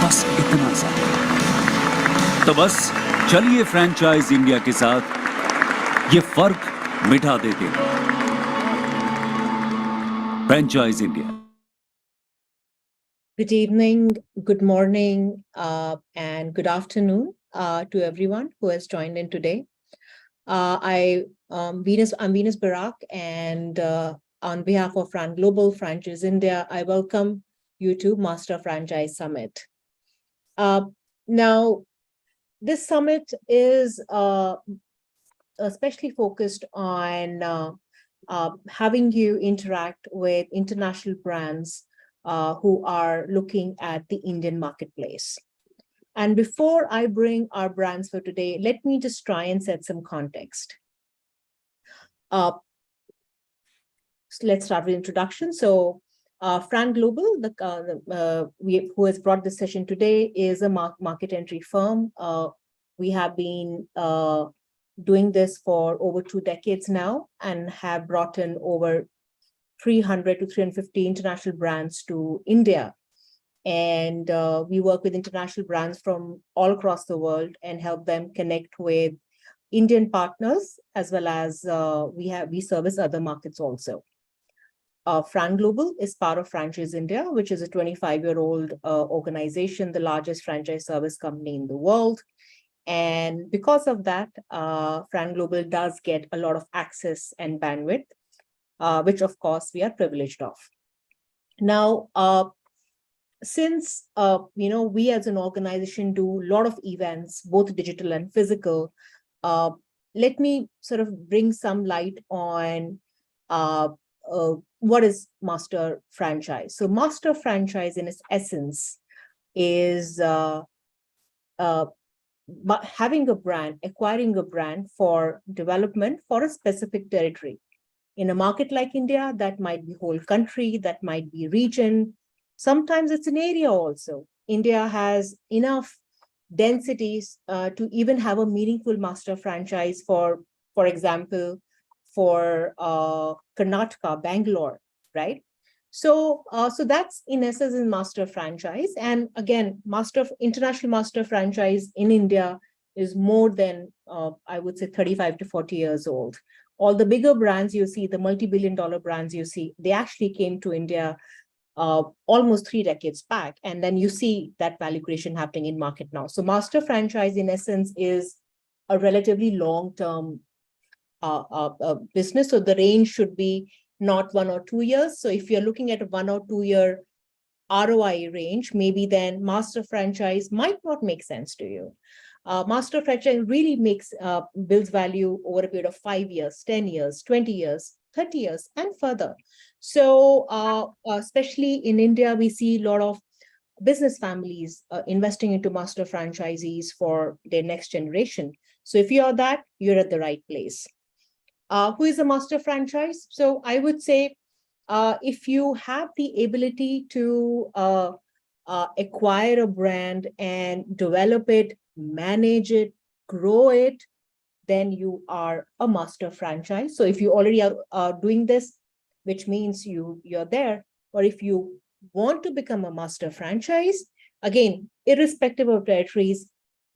बस इतना सा। तो बस चलिए फ्रैंचाइज इंडिया के साथ ये फर्क मिटा देते हैं। Franchise India. Good evening, good morning, and good afternoon to everyone who has joined in today. I'm Venus Barak, and on behalf of Global Franchise India, I welcome you to Master Franchise Summit. Now, this summit is especially focused on having you interact with international brands who are looking at the Indian marketplace. And before I bring our brands for today, let me just try and set some context. So let's start with introduction. So franglobal, who has brought this session today, is a market entry firm. We have been doing this for over 2 decades now and have brought in over 300 to 350 international brands to India. And we work with international brands from all across the world and help them connect with Indian partners, as well as we service other markets also. franglobal is part of Franchise India, which is a 25-year-old organization, the largest franchise service company in the world. And because of that, franglobal does get a lot of access and bandwidth, which of course we are privileged of. Now, since we as an organization do a lot of events, both digital and physical, let me sort of bring some light on what is master franchise. So master franchise in its essence is having a brand, acquiring a brand for development for a specific territory. In a market like India, that might be whole country, that might be region. Sometimes it's an area also. India has enough densities to even have a meaningful master franchise for example, for Karnataka, Bangalore, right? So that's in essence a master franchise. And again, international master franchise in India is more than, I would say, 35 to 40 years old. All the bigger brands you see, the multi-billion-dollar brands you see, they actually came to India almost 3 decades back. And then you see that value creation happening in market now. So master franchise in essence is a relatively long-term business. So the range should be not 1 or 2 years. So if you're looking at a 1 or 2 year ROI range, maybe then master franchise might not make sense to you. Master franchise really builds value over a period of 5 years, 10 years, 20 years, 30 years, and further. So especially in India, we see a lot of business families investing into master franchisees for their next generation. So if you're that, you're at the right place. Who is a master franchise? So I would say if you have the ability to acquire a brand and develop it, manage it, grow it, then you are a master franchise. So if you already are doing this, which means you're there, or if you want to become a master franchise, again, irrespective of territories,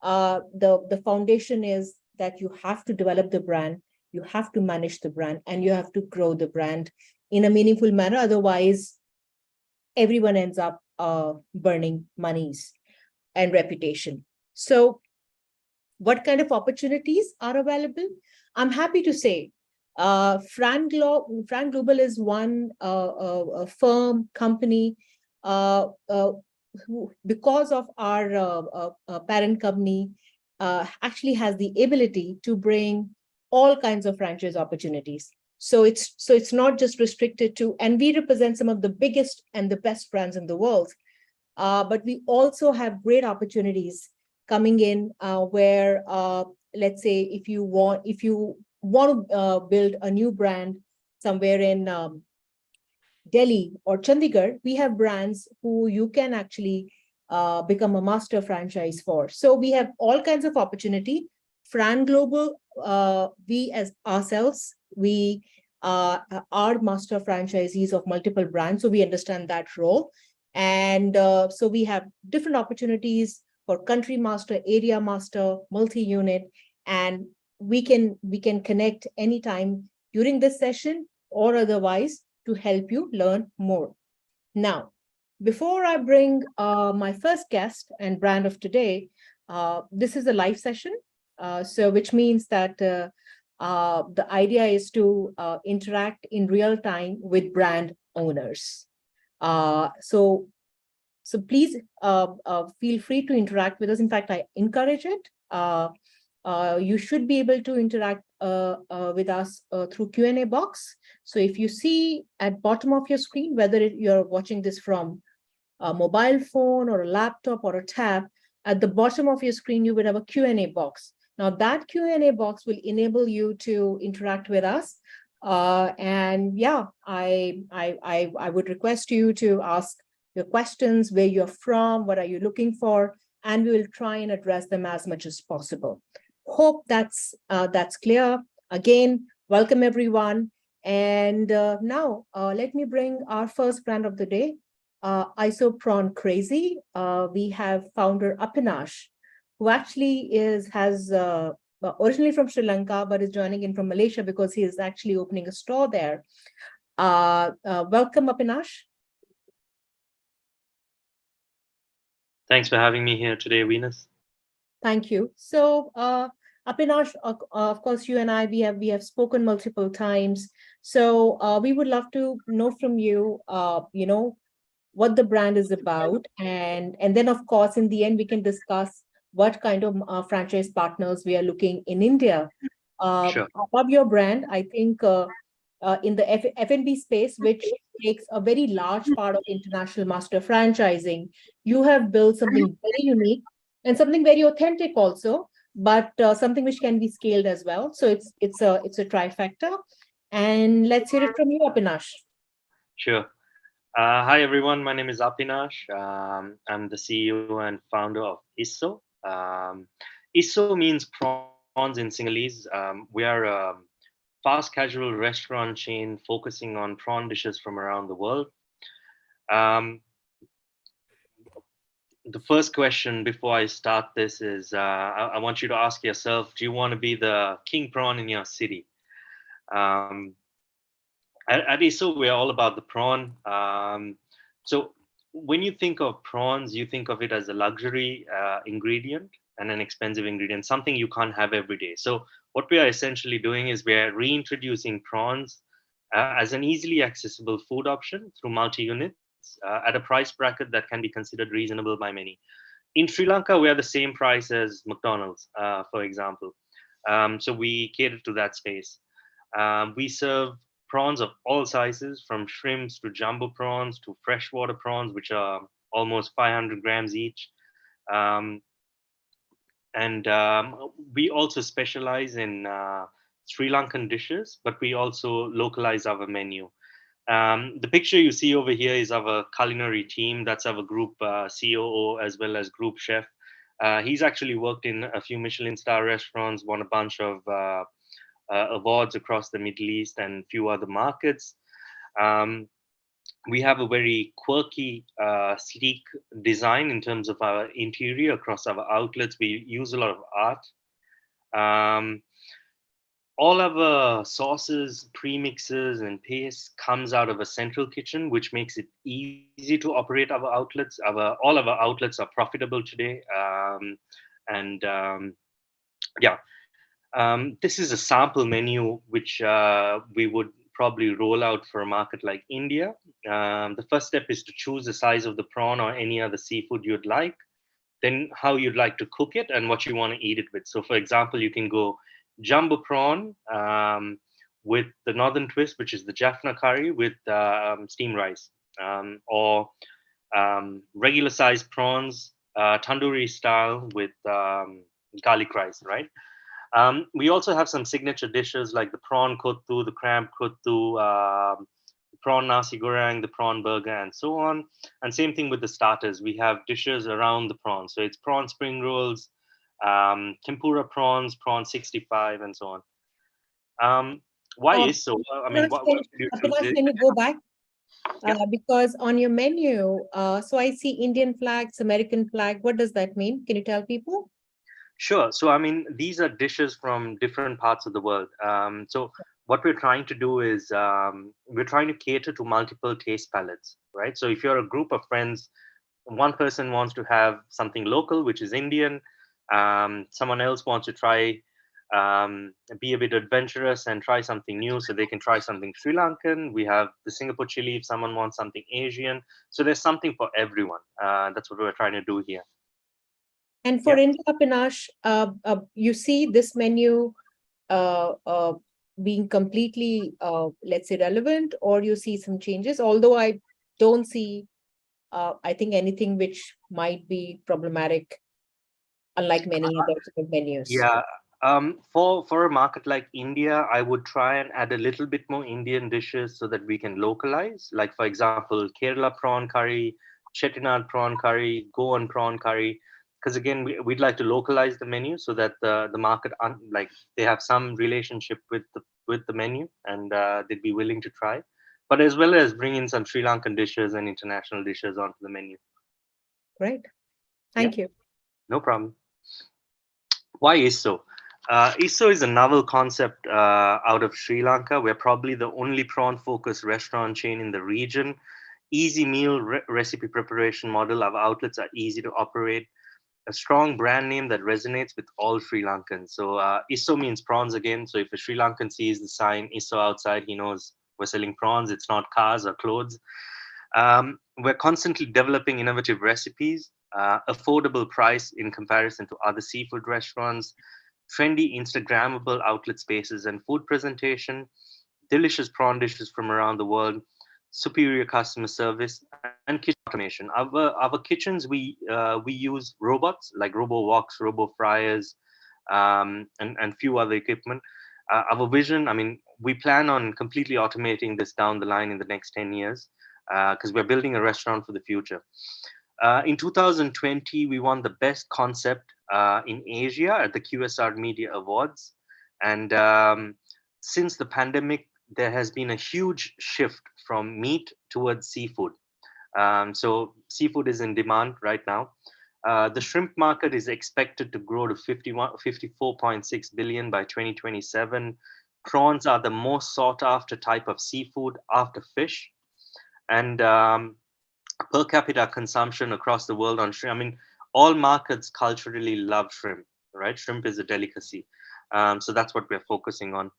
the foundation is that you have to develop the brand, you have to manage the brand, and you have to grow the brand in a meaningful manner. Otherwise, everyone ends up burning monies and reputation. So what kind of opportunities are available? I'm happy to say franglobal is one firm, company, who, because of our parent company, actually has the ability to bring all kinds of franchise opportunities. So it's not just restricted to, and we represent some of the biggest and the best brands in the world, but we also have great opportunities coming in where, let's say, if you want to build a new brand somewhere in Delhi or Chandigarh, we have brands who you can actually become a master franchise for. So we have all kinds of opportunity. franglobal, we as ourselves, we are master franchisees of multiple brands, so we understand that role. And so we have different opportunities for country master, area master, multi-unit, and we can connect anytime during this session or otherwise to help you learn more. Now, before I bring my first guest and brand of today, this is a live session, so which means that the idea is to interact in real time with brand owners. So please feel free to interact with us. In fact, I encourage it. You should be able to interact with us through Q&A box. So if you see at bottom of your screen, whether you're watching this from a mobile phone or a laptop or a tab, at the bottom of your screen, you would have a Q&A box. Now that Q&A box will enable you to interact with us. And yeah, I would request you to ask your questions, where you're from, what are you looking for, and we will try and address them as much as possible. Hope that's clear. Again, welcome everyone. And now let me bring our first brand of the day, Isso Prawn Crazy. We have founder Avinash, who actually has originally from Sri Lanka, but is joining in from Malaysia because he is actually opening a store there. Welcome, Avinash. Thanks for having me here today, Venus. Thank you. So, Avinash, of course, you and I, we have spoken multiple times. So we would love to know from you, what the brand is about, and then of course in the end we can discuss what kind of franchise partners we are looking in India. Sure. Above your brand, I think in the F&B space, which takes a very large part of international master franchising, you have built something very unique and something very authentic also, but something which can be scaled as well. So it's a trifecta. And let's hear it from you, Avinash. Sure. Hi everyone, my name is Avinash. I'm the CEO and founder of Isso. Isso means prawns in Sinhalese. We are a fast casual restaurant chain focusing on prawn dishes from around the world. The first question before I start this is, I want you to ask yourself, do you want to be the king prawn in your city? At Isso, we're all about the prawn. So when you think of prawns, you think of it as a luxury ingredient and an expensive ingredient, something you can't have every day. So what we are essentially doing is we're reintroducing prawns as an easily accessible food option through multi-units at a price bracket that can be considered reasonable by many. In Sri Lanka, we are the same price as McDonald's, for example. So we cater to that space. We serve prawns of all sizes, from shrimps to jumbo prawns to freshwater prawns, which are almost 500 grams each. We also specialize in Sri Lankan dishes, but we also localize our menu. The picture you see over here is our culinary team. That's our group COO as well as group chef. He's actually worked in a few Michelin star restaurants, won a bunch of awards across the Middle East and a few other markets. We have a very quirky, sleek design in terms of our interior across our outlets. We use a lot of art. All of our sauces, premixes, and pastes comes out of a central kitchen, which makes it easy to operate our outlets. All of our outlets are profitable today. This is a sample menu which we would probably roll out for a market like India. The first step is to choose the size of the prawn or any other seafood you'd like, then how you'd like to cook it and what you want to eat it with. So for example, you can go jumbo prawn with the northern twist, which is the jaffna curry with steamed rice, or regular sized prawns, tandoori style with garlic rice, right? We also have some signature dishes like the prawn kottu, the crab kottu, prawn nasi goreng, the prawn burger, and so on. And same thing with the starters. We have dishes around the prawns. So it's prawn spring rolls, tempura prawns, prawn 65, and so on. Why is so? I mean, Avinash, can you go back? Because on your menu, so I see Indian flags, American flag. What does that mean? Can you tell people? Sure. So, I mean, these are dishes from different parts of the world. So, what we're trying to do is we're trying to cater to multiple taste palettes, right? So, if you're a group of friends, one person wants to have something local, which is Indian. Someone else wants to try, be a bit adventurous and try something new, so they can try something Sri Lankan. We have the Singapore chili if someone wants something Asian. So, there's something for everyone. That's what we're trying to do here. And for Yeah. India, Pinash, you see this menu being completely, let's say, relevant, or you see some changes? Although I don't see, I think, anything which might be problematic, unlike many other sort of menus. Yeah. For a market like India, I would try and add a little bit more Indian dishes so that we can localize. Like, for example, Kerala prawn curry, Chettinad prawn curry, Goan prawn curry. Because again, we'd like to localize the menu so that the market like they have some relationship with the menu, and they'd be willing to try. But as well as bring in some Sri Lankan dishes and international dishes onto the menu. Great. Yeah, Thank you. no problem. Why Isso? Isso is a novel concept out of Sri Lanka. We're probably the only prawn-focused restaurant chain in the region. Easy meal recipe preparation model. Our outlets are easy to operate. A strong brand name that resonates with all Sri Lankans. So Isso means prawns again. So if a Sri Lankan sees the sign Isso outside, he knows we're selling prawns. It's not cars or clothes. We're constantly developing innovative recipes, affordable price in comparison to other seafood restaurants, trendy Instagrammable outlet spaces and food presentation, delicious prawn dishes from around the world, superior customer service, and kitchen automation. Our kitchens, we use robots like robo woks, robo fryers, and few other equipment. Our vision, I mean, we plan on completely automating this down the line in the next 10 years because we're building a restaurant for the future. In 2020, we won the best concept in Asia at the QSR Media Awards. And since the pandemic, there has been a huge shift from meat towards seafood. So seafood is in demand right now. The shrimp market is expected to grow to 54.6 billion by 2027. Prawns are the most sought after type of seafood after fish. And per capita consumption across the world on shrimp, I mean, all markets culturally love shrimp, right? Shrimp is a delicacy. So that's what we're focusing on.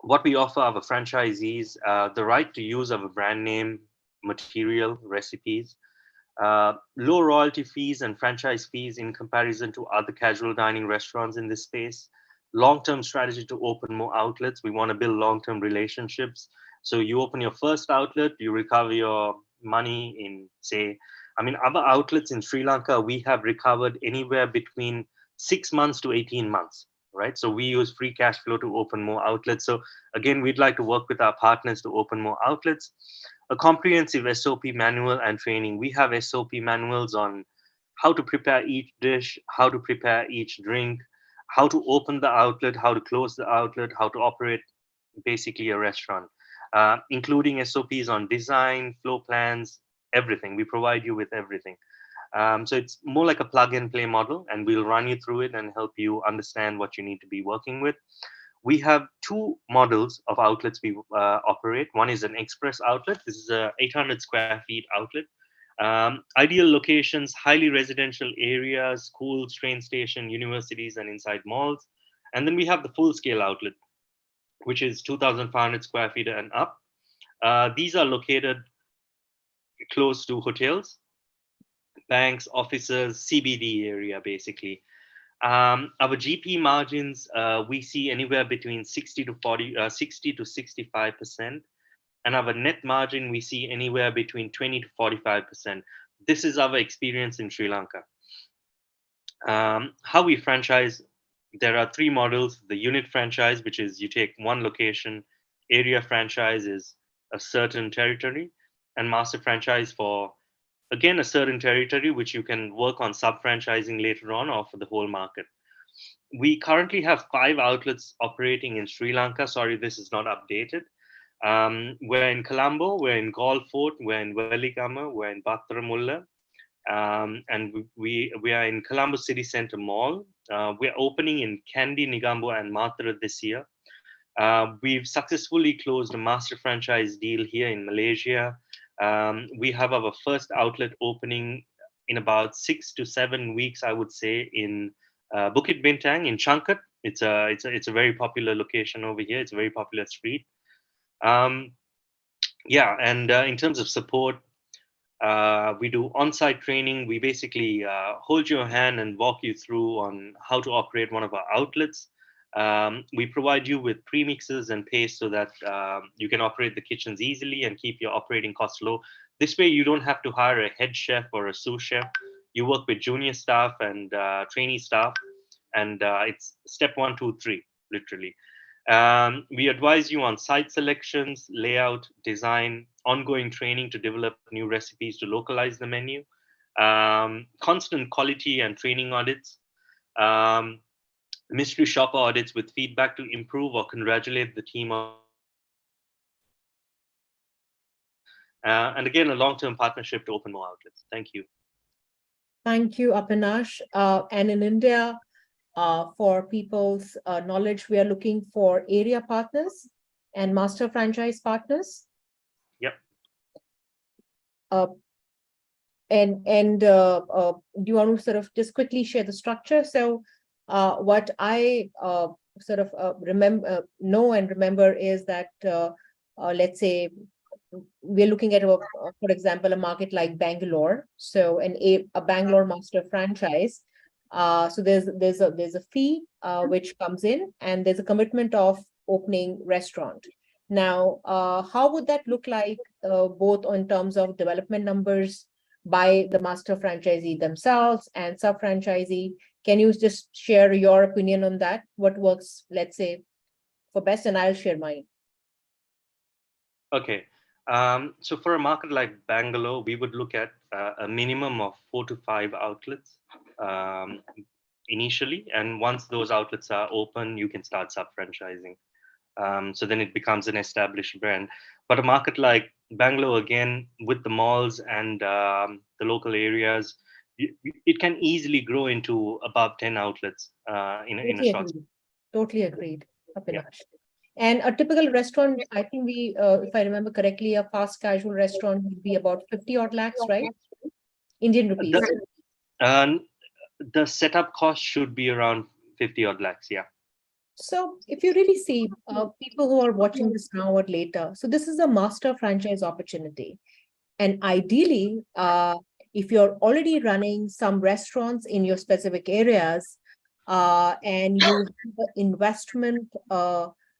What we offer our franchisees, the right to use our brand name, material, recipes, low royalty fees and franchise fees in comparison to other casual dining restaurants in this space, long-term strategy to open more outlets. We want to build long-term relationships. So you open your first outlet, you recover your money in, say, I mean, other outlets in Sri Lanka, we have recovered anywhere between 6 months to 18 months, right? So we use free cash flow to open more outlets. So again, we'd like to work with our partners to open more outlets. A comprehensive SOP manual and training. We have SOP manuals on how to prepare each dish, how to prepare each drink, how to open the outlet, how to close the outlet, how to operate basically a restaurant, including SOPs on design, flow plans, everything. We provide you with everything. So it's more like a plug and play model, and we'll run you through it and help you understand what you need to be working with. We have two models of outlets we operate. One is an express outlet. This is a 800 square feet outlet. Ideal locations, highly residential areas, schools, train station, universities, and inside malls. And then we have the full scale outlet, which is 2,500 square feet and up. These are located close to hotels, banks, offices, CBD area, basically. Our GP margins, we see anywhere between 60 to 65%. And our net margin, we see anywhere between 20 to 45%. This is our experience in Sri Lanka. How we franchise, there are three models. The unit franchise, which is you take one location. Area franchise is a certain territory. And master franchise for, again, a certain territory, which you can work on sub-franchising later on or for the whole market. We currently have 5 outlets operating in Sri Lanka. Sorry, this is not updated. We're in Colombo, we're in Galle Fort, we're in Weligama, we're in Battaramulla, and we are in Colombo City Centre Mall. We're opening in Kandy, Negombo, and Matara this year. We've successfully closed a master franchise deal here in Malaysia. We have our first outlet opening in about 6 to 7 weeks, I would say, in Bukit Bintang in Changkat. It's a very popular location over here. It's a very popular street. Yeah, and in terms of support, we do on-site training. We basically hold your hand and walk you through on how to operate one of our outlets. We provide you with premixes and paste so that you can operate the kitchens easily and keep your operating costs low. This way, you don't have to hire a head chef or a sous chef. You work with junior staff and trainee staff, and it's step 1, 2, 3, literally. We advise you on site selections, layout, design, ongoing training to develop new recipes to localize the menu, constant quality and training audits, mystery shopper audits with feedback to improve or congratulate the team on. And again, a long-term partnership to open more outlets. Thank you. Thank you, Avinash. And in India, for people's knowledge, we are looking for area partners and master franchise partners. Yep. And do you want to sort of just quickly share the structure? So what I sort of know and remember is that, let's say, we're looking at, for example, a market like Bangalore. So a Bangalore master franchise. So there's a fee which comes in, and there's a commitment of opening restaurant. Now, how would that look like, both in terms of development numbers by the master franchisee themselves and sub-franchisee? Can you just share your opinion on that? What works, let's say, for best, and I'll share mine. Okay. So for a market like Bangalore, we would look at a minimum of 4 to 5 outlets initially. And once those outlets are open, you can start sub-franchising. So then it becomes an established brand. But a market like Bangalore, again, with the malls and the local areas, it can easily grow into above 10 outlets in a short time. Totally agreed, Avinash. Yeah. And a typical restaurant, I think we, if I remember correctly, a fast casual restaurant would be about 50 odd lakhs, right? Indian rupees. The setup cost should be around 50 odd lakhs, yeah. So if you really see people who are watching this now or later, so this is a master franchise opportunity. And ideally, if you're already running some restaurants in your specific areas, and you have an investment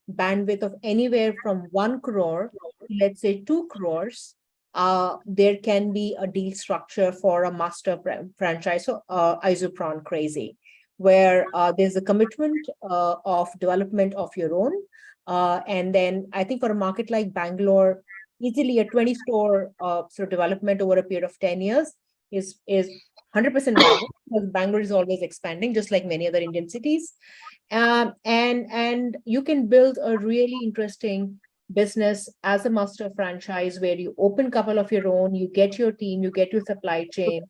bandwidth of anywhere from 1 crore, let's say 2 crores, there can be a deal structure for a master franchise, so Isso Prawn crazy, where there's a commitment of development of your own. And then I think for a market like Bangalore, easily a 20-store sort of development over a period of 10 years is 100% viable, because Bangalore is always expanding, just like many other Indian cities. And you can build a really interesting business as a master franchise, where you open a couple of your own, you get your team, you get your supply chain.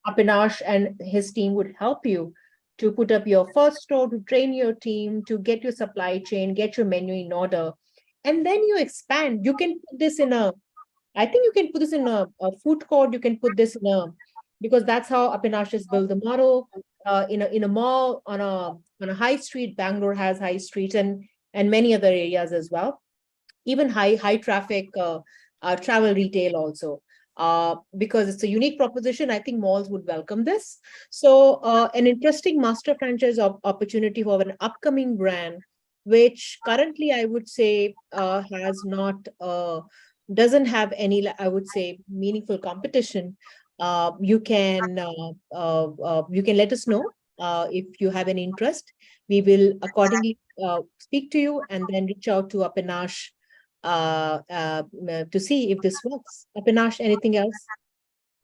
Avinash and his team would help you to put up your first store, to train your team, to get your supply chain, get your menu in order. And then you expand. You can put this in I think you can put this in a food court. You can put this in because that's how Avinash has built the model. In a mall, on a high street. Bangalore has high streets and many other areas as well. Even high traffic travel retail also. Because it's a unique proposition, I think malls would welcome this. So an interesting master franchise opportunity for an upcoming brand, which currently I would say has not, doesn't have any, I would say, meaningful competition. You can let us know if you have any interest. We will accordingly speak to you and then reach out to Avinash to see if this works. Avinash, anything else?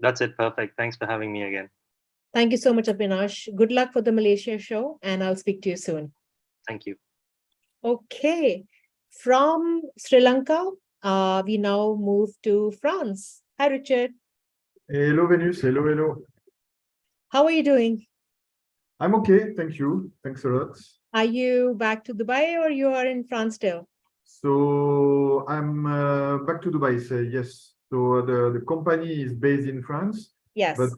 That's it. Perfect. Thanks for having me again. Thank you so much, Avinash. Good luck for the Malaysia show, and I'll speak to you soon. Thank you. Okay. From Sri Lanka, we now move to France. Hi, Richard. Hello, Venus. Hello, hello. How are you doing? I'm okay. Thank you. Thanks a lot. Are you back to Dubai or you are in France still? So I'm back to Dubai. Yes. So the company is based in France, Yes. but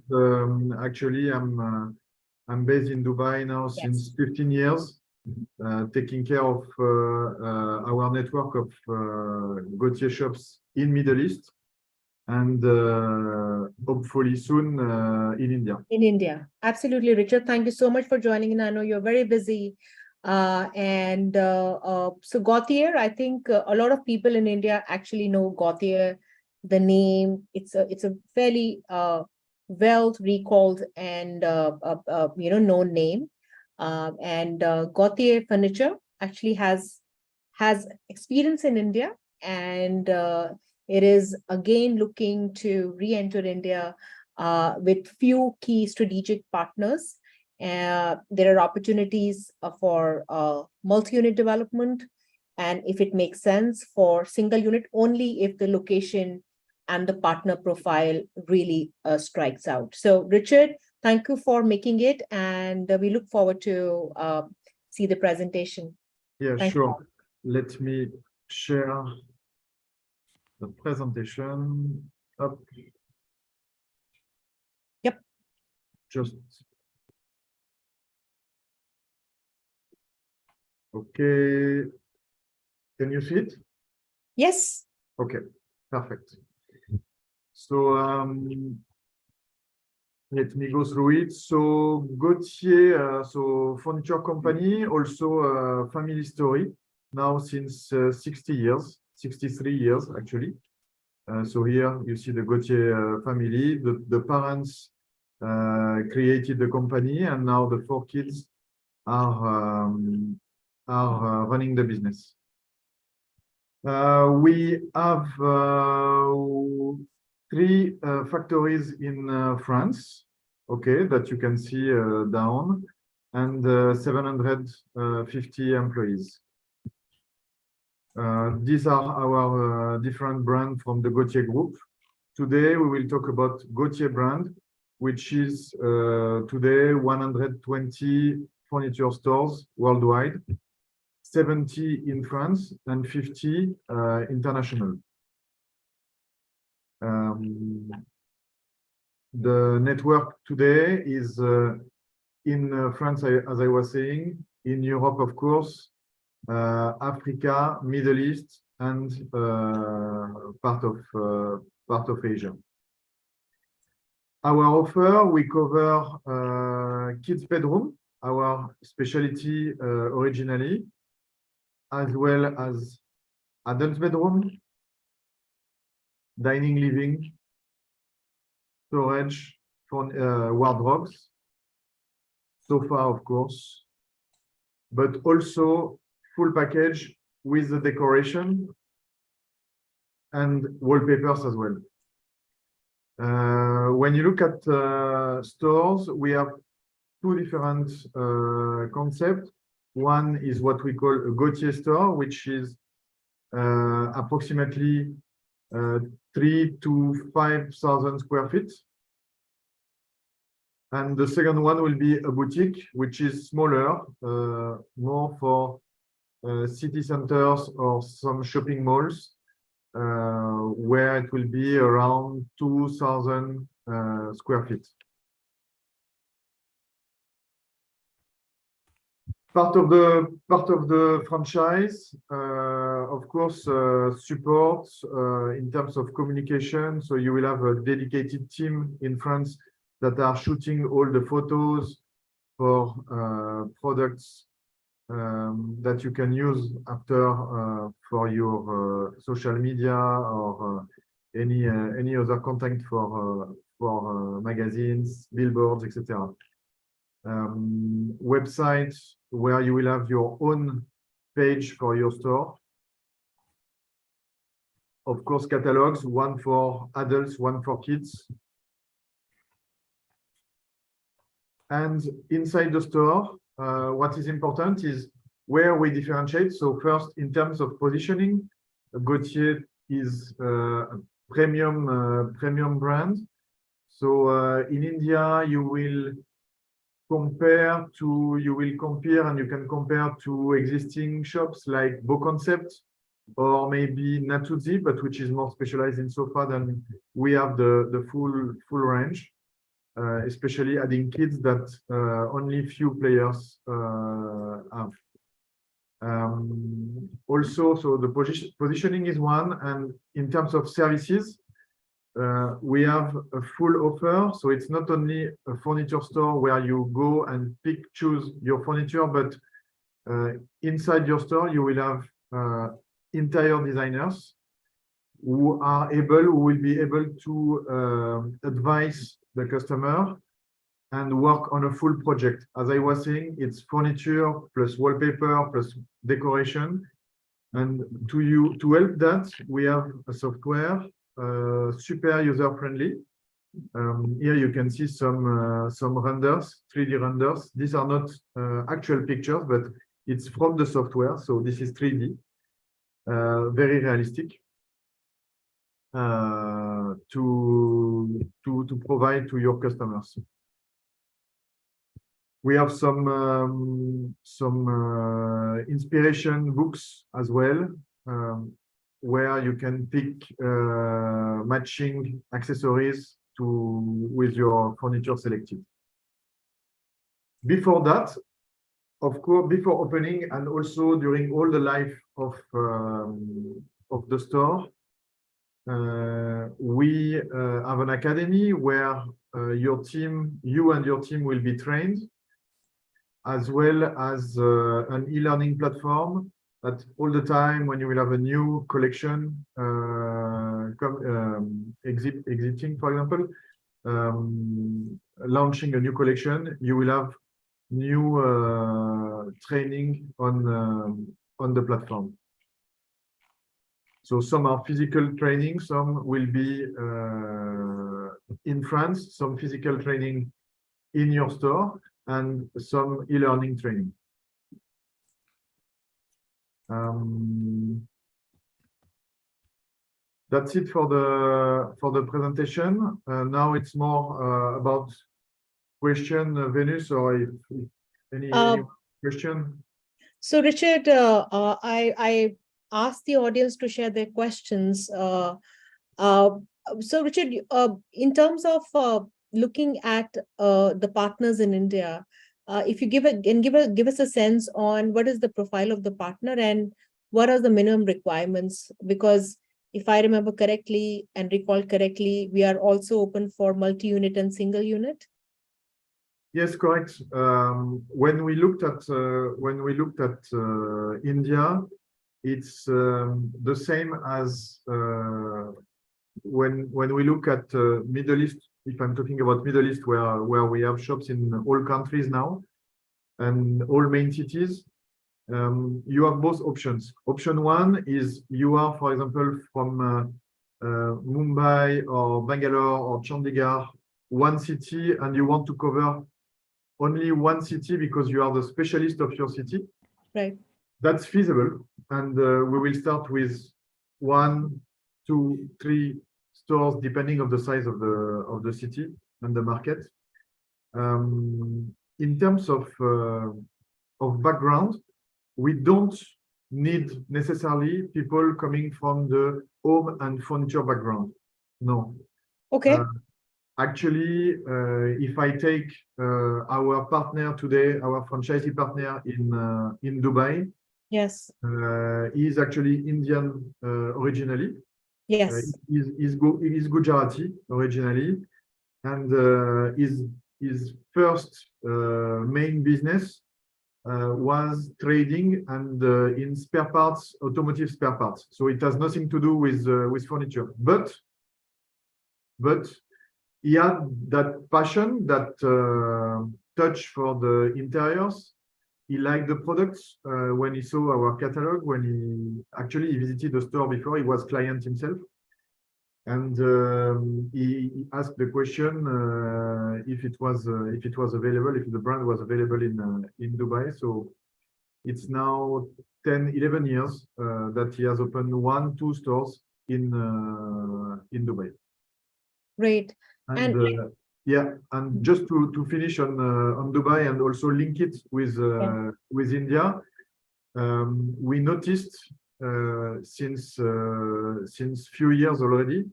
actually I'm based in Dubai now since 15 years, taking care of our network of Gautier shops in Middle East and hopefully soon in India. In India. Absolutely, Richard. Thank you so much for joining in. I know you're very busy. So Gautier, I think a lot of people in India actually know Gautier, the name. It's a fairly well recalled and known name. Gautier Furniture actually has experience in India, and it is again looking to re-enter India with few key strategic partners. There are opportunities for multi-unit development, and if it makes sense for single unit, only if the location and the partner profile really strikes out. So Richard, thank you for making it, and we look forward to see the presentation. Yeah, Thank sure. you. Let me share the presentation up. Yep. Just okay. Can you see it? Yes. Okay, perfect. So let me go through it. So Gautier, so furniture company, also a family story now since 60 years, 63 years actually. So here you see the Gautier family. The parents created the company, and now the 4 kids are running the business. We have 3 factories in France, okay, that you can see down, and 750 employees. These are our different brands from the Gautier group. Today we will talk about Gautier brand, which is today 120 furniture stores worldwide, 70 in France and 50 international. The network today is in France, as I was saying, in Europe, of course, Africa, Middle East, and part of Asia. Our offer, we cover kids' bedroom, our specialty originally, as well as adult bedroom, dining, living, storage, wardrobes, sofa, of course, but also full package with the decoration and wallpapers as well. When you look at stores, we have 2 different concepts. One is what we call a Gautier store, which is approximately 3,000 to 5,000 square feet. And the second one will be a boutique, which is smaller, more for city centers or some shopping malls, where it will be around 2,000 square feet. Part of the franchise, of course, support in terms of communication. So you will have a dedicated team in France that are shooting all the photos for products that you can use after for your social media or any other content for magazines, billboards, etc. Website where you will have your own page for your store. Of course, catalogs, one for adults, one for kids. And inside the store, what is important is where we differentiate. So first, in terms of positioning, Gautier is a premium brand. So in India, you will compare and you can compare to existing shops like 𝒂𝒂𝒏 or maybe 𝒂𝒂𝒏𝒄𝒉, but which is more specialized in sofa than we have the full range, especially adding kids that only few players have. Also, so the positioning is one, and in terms of services, we have a full offer. So it's not only a furniture store where you go and choose your furniture, but inside your store, you will have interior designers who will be able to advise the customer and work on a full project. As I was saying, it's furniture plus wallpaper plus decoration. And to help that, we have a software, super user-friendly. Here you can see some renders, 3D renders. These are not actual pictures, but it's from the software. So this is 3D, very realistic, to provide to your customers. We have some inspiration books as well, where you can pick matching accessories with your furniture selected. Before that, of course, before opening and also during all the life of the store, we have an academy where you and your team will be trained, as well as an e-learning platform that all the time when you will have a new collection exiting, for example, launching a new collection, you will have new training on the platform. So some are physical training, some will be in France, some physical training in your store, and some e-learning training. That's it for the presentation. Now it's more about question, Venus, or if any question. So Richard, I asked the audience to share their questions. So Richard, in terms of looking at the partners in India, if you give us a sense on what is the profile of the partner and what are the minimum requirements, because if I remember correctly and recall correctly, we are also open for multi-unit and single unit. Yes, correct. When we looked at India, it's the same as when we look at Middle East. If I'm talking about Middle East, where we have shops in all countries now and all main cities, you have both options. Option one is you are, for example, from Mumbai or Bangalore or Chandigarh, one city, and you want to cover only one city because you are the specialist of your city. Right. That's feasible, and we will start with 1, 2, 3 stores depending on the size of the city and the market. In terms of background, we don't need necessarily people coming from the home and furniture background. No. Okay. Actually, if I take our partner today, our franchisee partner in Dubai, yes, he is actually Indian originally. Yes. He's Gujarati originally, and his first main business was trading and in spare parts, automotive spare parts. So it has nothing to do with furniture, but he had that passion, that touch for the interiors. He liked the products when he saw our catalog. When he visited the store before, he was client himself, and he asked the question if it was available, if the brand was available in Dubai. So it's now 10-11 years that he has opened 1-2 stores in Dubai. Great. And yeah, and just to finish on Dubai and also link it with India, we noticed since few years already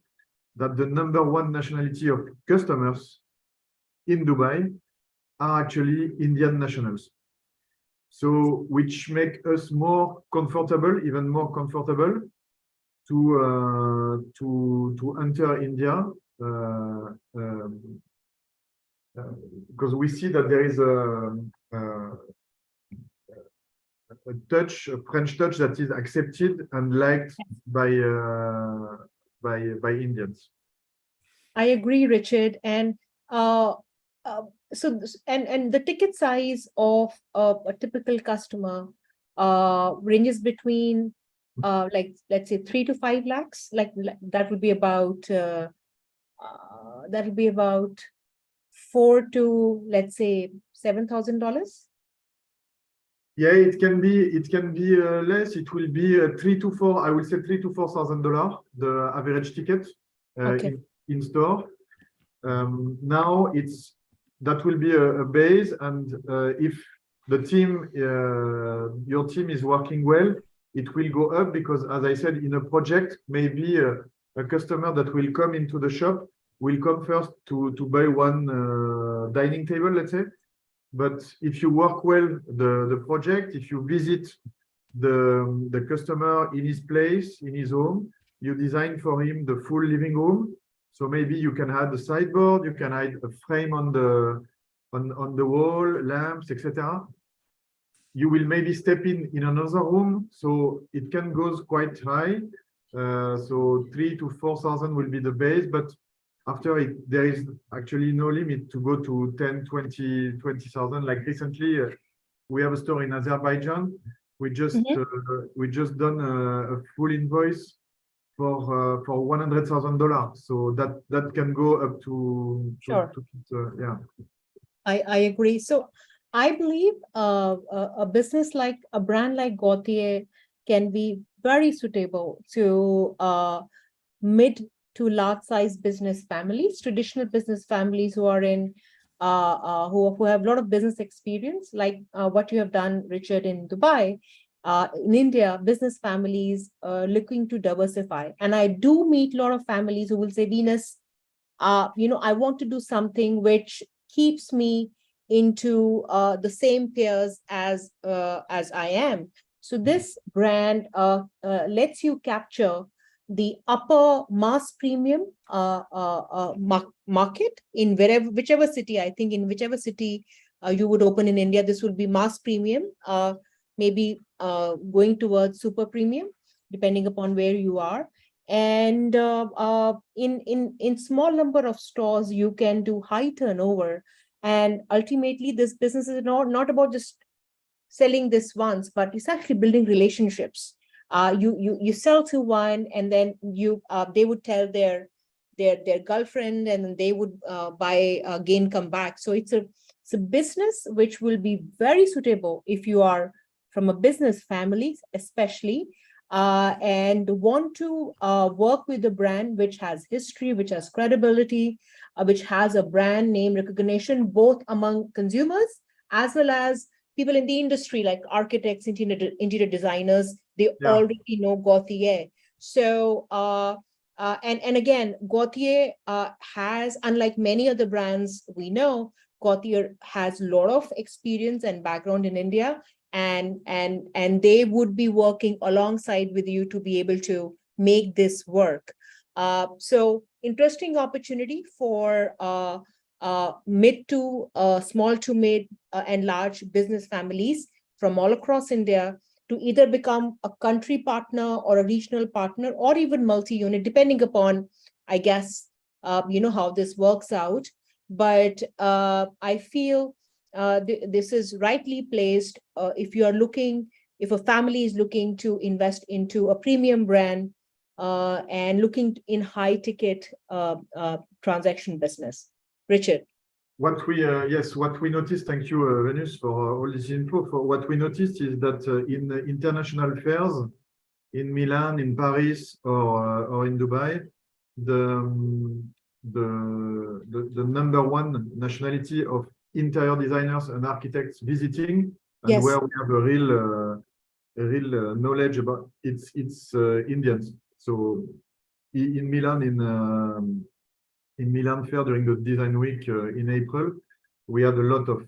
that the #1 nationality of customers in Dubai are actually Indian nationals. So which make us more comfortable, even more comfortable to enter India, because we see that there is a French touch that is accepted and liked by Indians. I agree, Richard. And and the ticket size of a typical customer ranges between like, let's say 3 to 5 lakhs. Like that would be about $4,000 to, let's say, $7,000. Yeah, it can be less. It will be 3 to 4. I will say $3,000 to $4,000 the average ticket in store. Now that will be a base, and if the team, your team is working well, it will go up, because as I said, in a project, maybe a customer that will come into the shop will come first to buy one dining table, let's say. But if you work well the project, if you visit the customer in his place, in his home, you design for him the full living room. So maybe you can add a sideboard, you can add a frame on the wall, lamps, etc. You will maybe step in another room, so it can go quite high. So 3,000 to 4,000 will be the base, but after it, there is actually no limit to go to 10, 20,000. Like recently, we have a store in Azerbaijan. We just done a full invoice for $100,000. So that can go up to yeah. I agree. So I believe a business like a brand like Gautier can be very suitable to mid to large size business families, traditional business families who are in who have a lot of business experience, like what you have done, Richard, in Dubai. In India, business families looking to diversify. And I do meet a lot of families who will say, Venus, I want to do something which keeps me into the same peers as I am. So this brand lets you capture the upper mass premium market in whichever city. I think in whichever city you would open in India, this would be mass premium, maybe going towards super premium, depending upon where you are. And in small number of stores, you can do high turnover. And ultimately, this business is not about just selling this once, but it's actually building relationships. You sell to one, and then they would tell their girlfriend, and then they would buy again, come back. So it's a business which will be very suitable if you are from a business family, especially, and want to work with a brand which has history, which has credibility, which has a brand name recognition, both among consumers as well as people in the industry, like architects, interior designers. They already know Gautier. So, and again, Gautier has, unlike many other brands we know, Gautier has a lot of experience and background in India, and they would be working alongside with you to be able to make this work. So interesting opportunity for mid to small to mid and large business families from all across India to either become a country partner or a regional partner, or even multi-unit, depending upon, I guess, how this works out. But I feel this is rightly placed if a family is looking to invest into a premium brand and looking in high ticket transaction business. Richard. What we noticed, thank you, Venus, for all this info. For what we noticed is that in international fairs, in Milan, in Paris, or in Dubai, the number one nationality of interior designers and architects visiting, and Yes. where we have a real knowledge about it's Indians. So in Milan, in Milan Fair during the Design Week in April, we had a lot of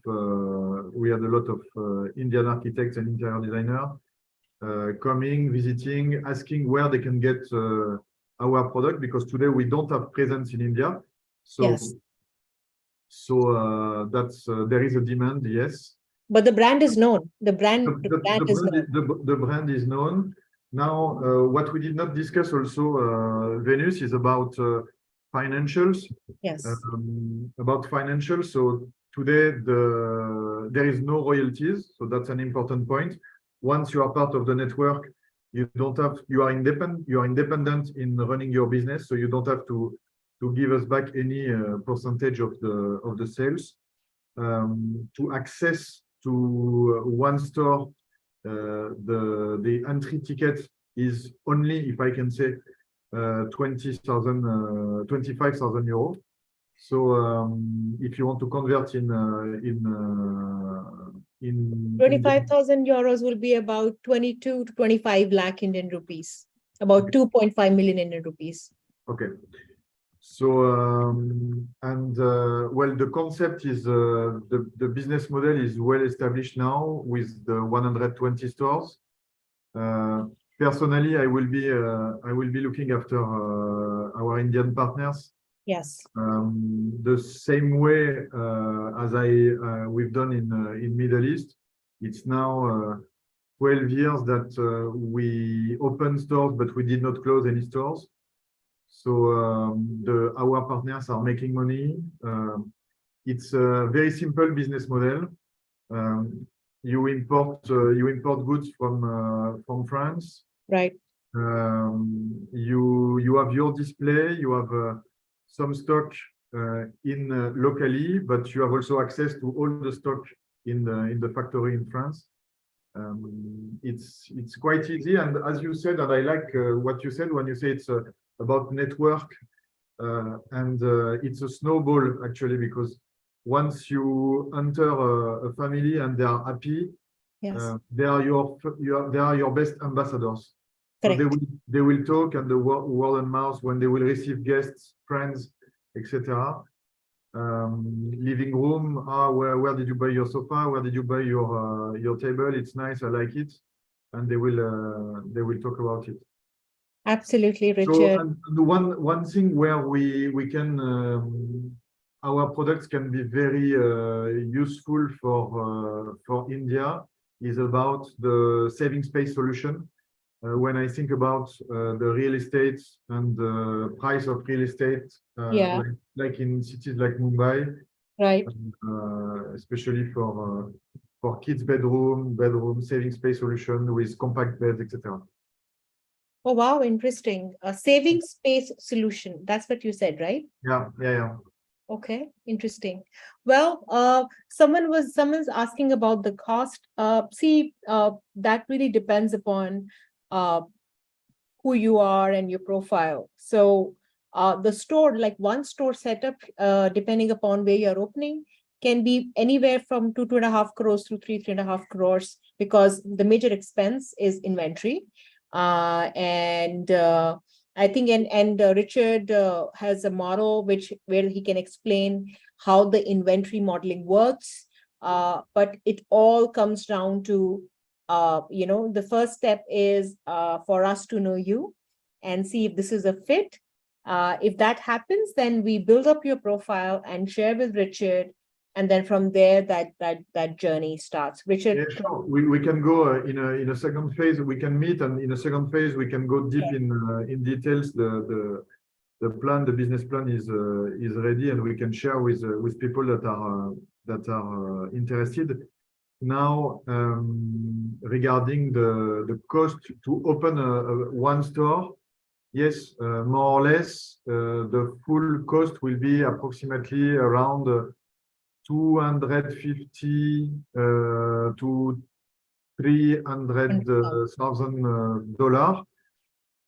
Indian architects and interior designers coming, visiting, asking where they can get our product, because today we don't have presence in India. So, Yes. So that's there is a demand, yes. But the brand is known. The brand is known. The brand is known. Now, what we did not discuss also, Venus, is about financials. Yes. About financials. So today there is no royalties. So that's an important point. Once you are part of the network, you are independent in running your business. So you don't have to give us back any percentage of the sales. To access to one store, the entry ticket is only, if I can say, 25,000 euros. So if you want to convert in 25,000 euros will be about 22 to 25 lakh Indian rupees, about 2.5 million Indian rupees. Okay. So well, the concept is the business model is well established now with the 120 stores. Personally, I will be looking after our Indian partners. Yes. The same way as we've done in Middle East. It's now 12 years that we opened stores, but we did not close any stores. So our partners are making money. It's a very simple business model. You import goods from France. Right. You have your display. You have some stock locally, but you have also access to all the stock in the factory in France. It's quite easy, and as you said, and I like what you said when you say it's about network, and it's a snowball actually, because once you enter a family and they are happy, yes. They are your best ambassadors. Correct. So they will talk, and the word and mouth when they will receive guests, friends, etc. Living room, where did you buy your sofa? Where did you buy your table? It's nice, I like it, and they will talk about it. Absolutely, Richard. So, and one thing where we can our products can be very useful for India is about the saving space solution. When I think about the real estate and the price of real estate, Yeah. like in cities like Mumbai, Right. Especially for kids' bedroom saving space solution with compact beds, etc. Oh, wow, interesting. A saving space solution. That's what you said, right? Yeah. Okay, interesting. Well, someone's asking about the cost. That really depends upon who you are and your profile. So the store, like one store setup, depending upon where you're opening, can be anywhere from 2.5 crores to 3.5 crores, because the major expense is inventory. I think Richard has a model where he can explain how the inventory modeling works. But it all comes down to the first step is for us to know you and see if this is a fit. If that happens, then we build up your profile and share with Richard. And then from there, that journey starts. Richard, yeah, sure. We can go in a second phase. We can meet, and in a second phase we can go deep in details. The plan, the business plan is ready, and we can share with people that are interested. Now, regarding the cost to open one store, yes, more or less, the full cost will be approximately around 250 to $300,000.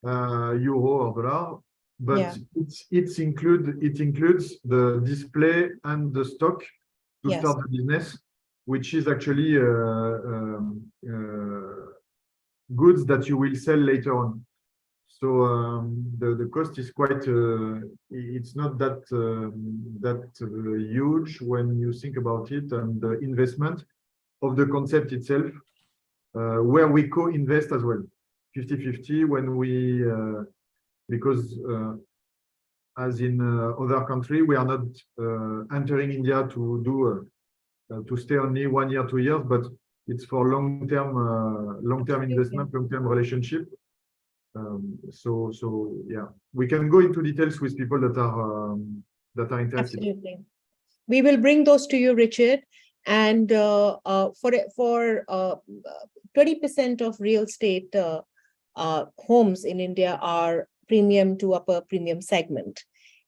euro or dollar, but Yeah. it includes the display and the stock to Yes. start the business, which is actually goods that you will sell later on. So the cost is quite, it's not that huge when you think about it, and the investment of the concept itself, where we co-invest as well, 50-50 when we, because as in other country, we are not entering India to do to stay only 1 year, 2 years, but it's for long-term investment, long-term relationship. So yeah, we can go into details with people that are interested. Absolutely. We will bring those to you, Richard. And for 20% of real estate homes in India are premium to upper premium segment.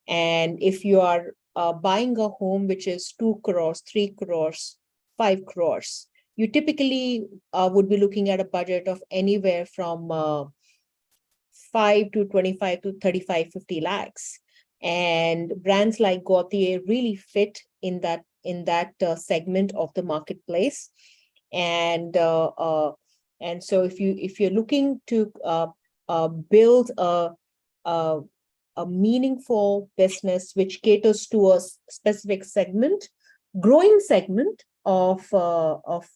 And if you are buying a home which is 2 crores, 3 crores, 5 crores, you typically would be looking at a budget of anywhere from 5 to 25 to 35, 50 lakhs. And brands like Gautier really fit in that segment of the marketplace. And so if you're looking to build a meaningful business which caters to a specific segment, growing segment of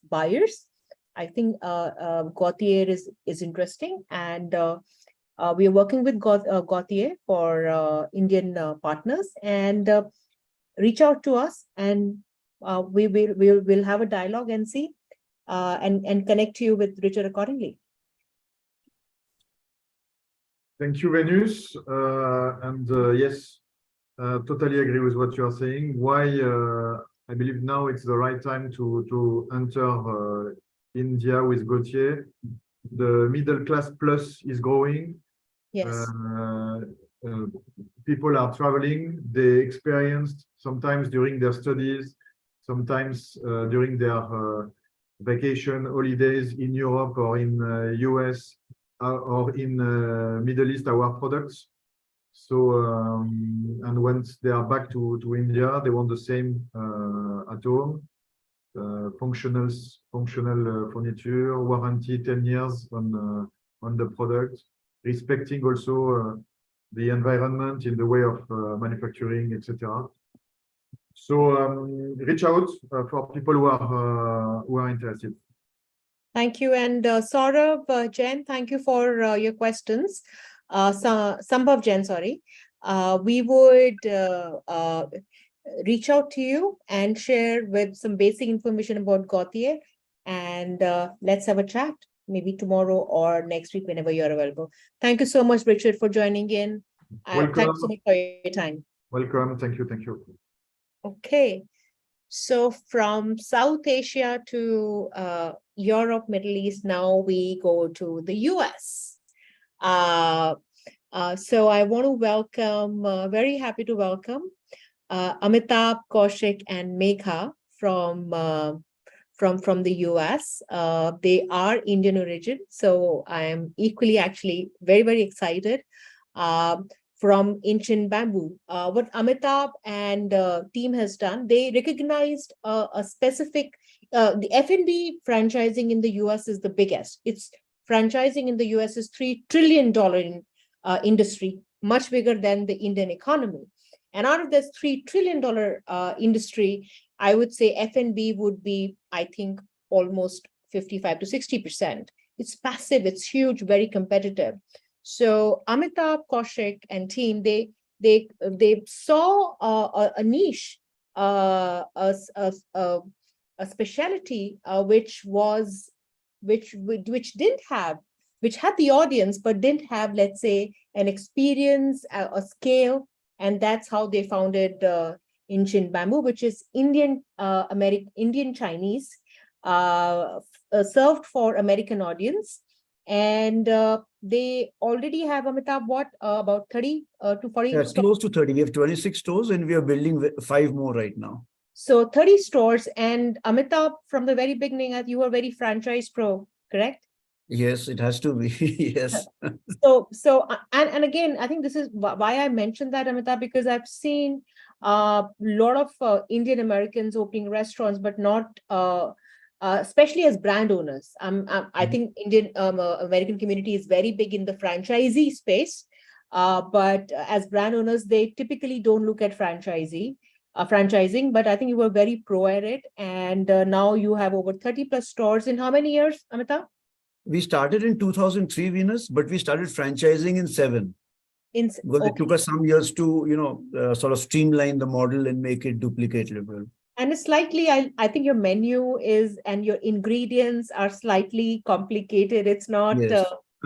buyers, I think Gautier is interesting. And we are working with Gautier for Indian partners, and reach out to us, and we'll have a dialogue and see and connect you with Richard accordingly. Thank you, Venus. And yes, totally agree with what you are saying. Why I believe now it's the right time to enter India with Gautier. The middle class plus is growing. Yes. People are traveling. They experienced sometimes during their studies, sometimes during their vacation holidays in Europe or in US or in Middle East, our products. So and once they are back to India, they want the same at home. Functional furniture, warranty 10 years on the product, respecting also the environment in the way of manufacturing, etc. So reach out for people who are interested. Thank you. And Saurabh Jain, thank you for your questions. Sambhav Jain, sorry. We would reach out to you and share with some basic information about Gautier, and let's have a chat maybe tomorrow or next week whenever you're available. Thank you so muk, Richard, for joining in. Thank you so much for your time. Welcome. Thank you. Thank you. Okay. So from South Asia to Europe, Middle East, now we go to the US. So I want to welcome, very happy to welcome Amitabh, Kaushik, and Megha from the US. They are Indian origin, so I am equally actually very, very excited. From Ancient Bamboo. What Amitabh and team has done, they recognized a specific, the F&B franchising in the US is the biggest. It's franchising in the US is $3 trillion industry, much bigger than the Indian economy. And out of this $3 trillion industry, I would say F&B would be, I think, almost 55 to 60%. It's massive, it's huge, very competitive. So Amitabh, Kaushik, and team, they saw a niche, a specialty which had the audience but didn't have, let's say, an experience, a scale, and that's how they founded Ancient Bamboo, which is Indian Chinese, served for American audience. And they already have, Amitabh, what, about 30 to 40? Yeah, close to 30. We have 26 stores and we are building 5 more right now. So 30 stores. And Amitabh, from the very beginning, you were very franchise pro, correct? Yes, it has to be. Yes. And again, I think this is why I mentioned that, Amita, because I've seen a lot of Indian Americans opening restaurants, but not especially as brand owners. I think Indian American community is very big in the franchisee space, but as brand owners, they typically don't look at franchising. But I think you were very pro at it, and now you have over 30 plus stores in how many years, Amita? We started in 2003, Venus, but we started franchising in 7. Because it took us some years to, sort of streamline the model and make it duplicatable. And it's slightly, I think your menu is, and your ingredients are slightly complicated. It's not Yes.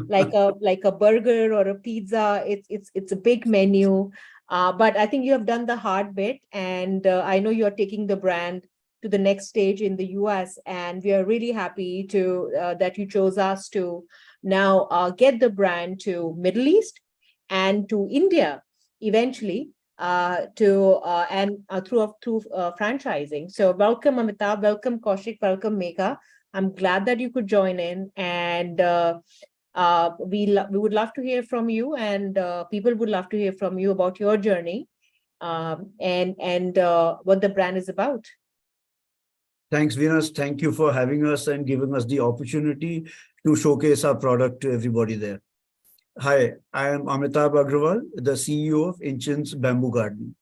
like a burger or a pizza. It's a big menu. But I think you have done the hard bit, and I know you're taking the brand to the next stage in the US, and we are really happy to that you chose us to now get the brand to Middle East and to India eventually, through franchising. So welcome, Amitabh, welcome Kaushik, welcome Megha. I'm glad that you could join in, and we would love to hear from you, and people would love to hear from you about your journey, and what the brand is about. Thanks, Venus. Thank you for having us and giving us the opportunity to showcase our product to everybody there. Hi, I am Amitabh Agrawal, the CEO of Inchin's Bamboo Garden.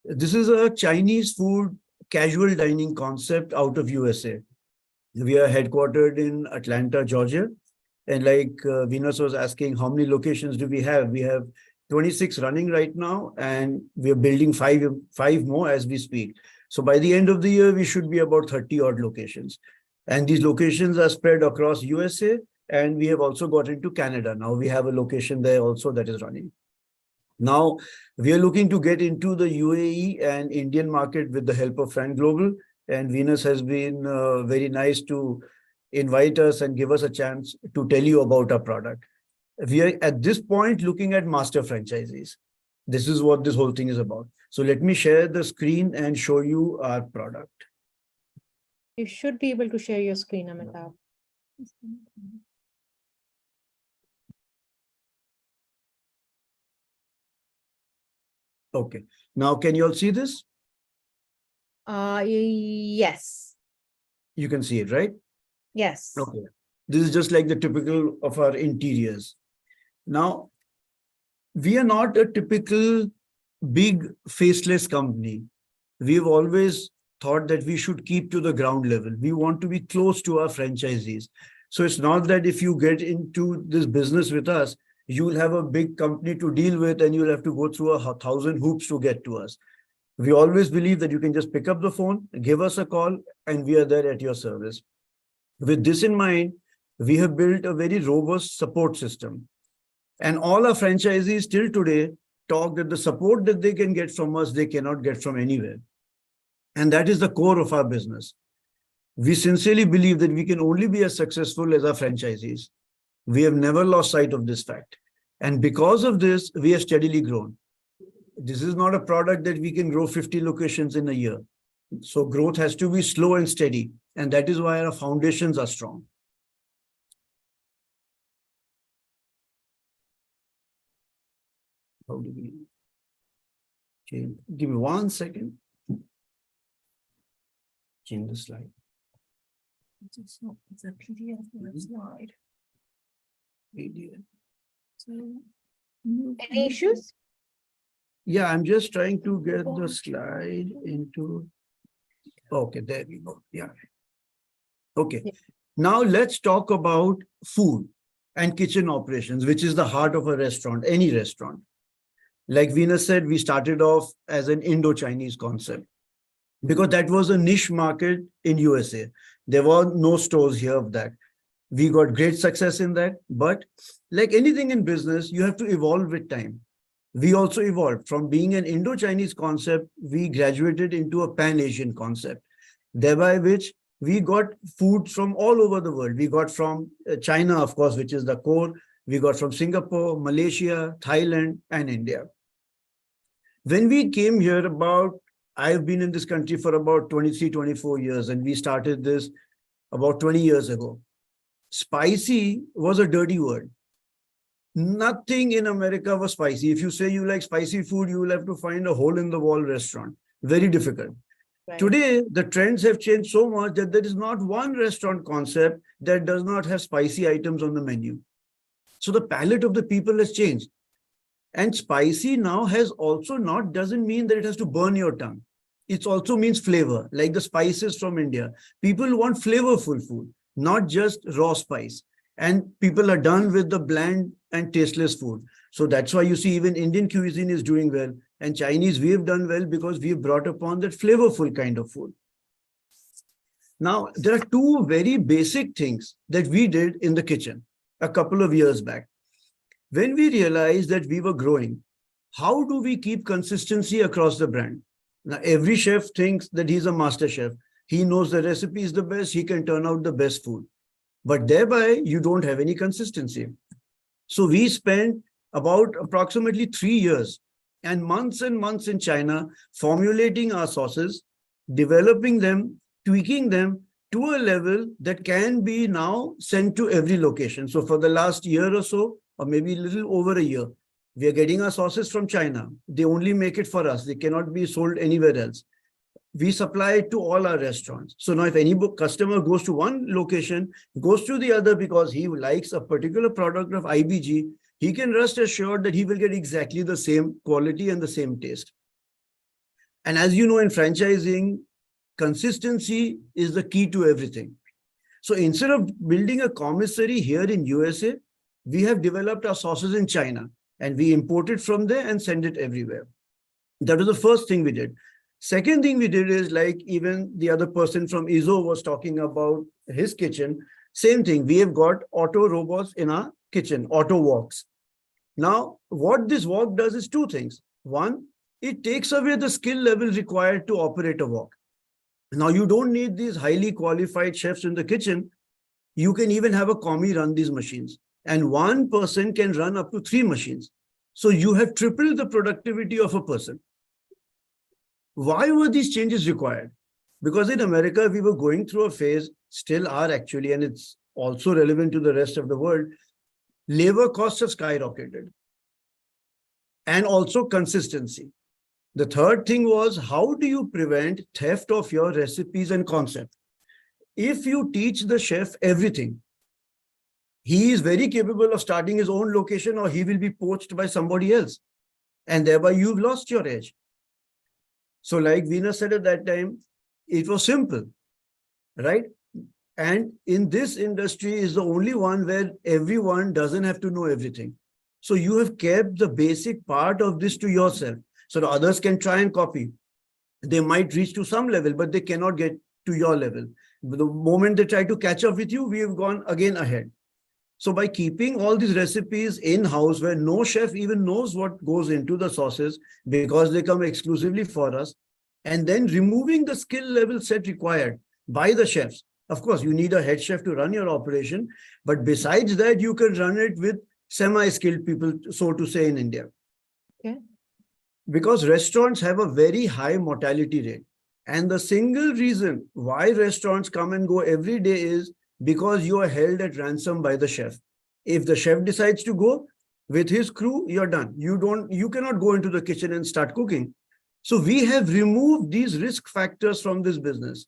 This is a Chinese food casual dining concept out of USA. We are headquartered in Atlanta, Georgia. And like Venus was asking, how many locations do we have? We have 26 running right now, and we are building five more as we speak. So by the end of the year, we should be about 30 odd locations. And these locations are spread across USA, and we have also got into Canada. Now we have a location there also that is running. Now we are looking to get into the UAE and Indian market with the help of franglobal. And Venus has been very nice to invite us and give us a chance to tell you about our product. We are at this point looking at master franchisees. This is what this whole thing is about. So let me share the screen and show you our product. You should be able to share your screen, Amitabh. Okay. Now, can you all see this? Yes. You can see it, right? Yes. Okay. This is just like the typical of our interiors. Now, we are not a typical big faceless company. We've always thought that we should keep to the ground level. We want to be close to our franchisees. So it's not that if you get into this business with us, you'll have a big company to deal with and you'll have to go through 1,000 hoops to get to us. We always believe that you can just pick up the phone, give us a call, and we are there at your service. With this in mind, we have built a very robust support system. And all our franchisees till today talk that the support that they can get from us, they cannot get from anywhere. And that is the core of our business. We sincerely believe that we can only be as successful as our franchisees. We have never lost sight of this fact. And because of this, we have steadily grown. This is not a product that we can grow 50 locations in a year. So growth has to be slow and steady. And that is why our foundations are strong. How do we change? Give me 1 second. Change the slide. It's a PDF slide. PDF. Any issues? Yeah, I'm just trying to get the slide into. Okay, there we go. Yeah. Okay. Yeah. Now let's talk about food and kitchen operations, which is the heart of a restaurant, any restaurant. Like Venus said, we started off as an Indo-Chinese concept because that was a niche market in USA. There were no stores here of that. We got great success in that, but like anything in business, you have to evolve with time. We also evolved from being an Indo-Chinese concept. We graduated into a pan-Asian concept, thereby which we got food from all over the world. We got from China, of course, which is the core. We got from Singapore, Malaysia, Thailand, and India. When we came here I've been in this country for about 23, 24 years, and we started this about 20 years ago. spicy was a dirty word. Nothing in America was spicy. If you say you like spicy food, you will have to find a hole in the wall restaurant. Very difficult. Right. Today, the trends have changed so much that there is not one restaurant concept that does not have spicy items on the menu. So the palate of the people has changed. And spicy now has also doesn't mean that it has to burn your tongue. It also means flavor, like the spices from India. People want flavorful food, not just raw spice. And people are done with the bland and tasteless food. So that's why you see even Indian cuisine is doing well. And Chinese, we have done well because we have brought upon that flavorful kind of food. Now, there are two very basic things that we did in the kitchen a couple of years back. When we realized that we were growing, how do we keep consistency across the brand? Now, every chef thinks that he's a master chef. He knows the recipe is the best. He can turn out the best food. But thereby, you don't have any consistency. So we spent about approximately 3 years and months in China, formulating our sauces, developing them, tweaking them to a level that can be now sent to every location. So for the last year or so, or maybe a little over a year, we are getting our sauces from China. They only make it for us. They cannot be sold anywhere else. We supply it to all our restaurants. So now if any customer goes to one location, goes to the other because he likes a particular product of IBG, he can rest assured that he will get exactly the same quality and the same taste. And as you know, in franchising, consistency is the key to everything. So instead of building a commissary here in USA, we have developed our sauces in China and we import it from there and send it everywhere. That was the first thing we did. Second thing we did is, like even the other person from Isso was talking about his kitchen, same thing. We have got auto robots in our kitchen, auto walks. Now, what this walk does is two things. One, it takes away the skill level required to operate a wok. Now, you don't need these highly qualified chefs in the kitchen. You can even have a commie run these machines. And one person can run up to 3 machines. So you have tripled the productivity of a person. Why were these changes required? Because in America, we were going through a phase, still are actually, and it's also relevant to the rest of the world. Labor costs have skyrocketed. And also consistency. The third thing was, how do you prevent theft of your recipes and concept? If you teach the chef everything, he is very capable of starting his own location or he will be poached by somebody else. And thereby you've lost your edge. So like Veena said at that time, it was simple, right? And in this industry is the only one where everyone doesn't have to know everything. So you have kept the basic part of this to yourself. So the others can try and copy. They might reach to some level, but they cannot get to your level. But the moment they try to catch up with you, we have gone again ahead. So by keeping all these recipes in-house where no chef even knows what goes into the sauces because they come exclusively for us, and then removing the skill level set required by the chefs. Of course, you need a head chef to run your operation, but besides that, you can run it with semi-skilled people, so to say, in India. Okay. Because restaurants have a very high mortality rate. And the single reason why restaurants come and go every day is because you are held at ransom by the chef. If the chef decides to go with his crew, you're done. You cannot go into the kitchen and start cooking. So we have removed these risk factors from this business,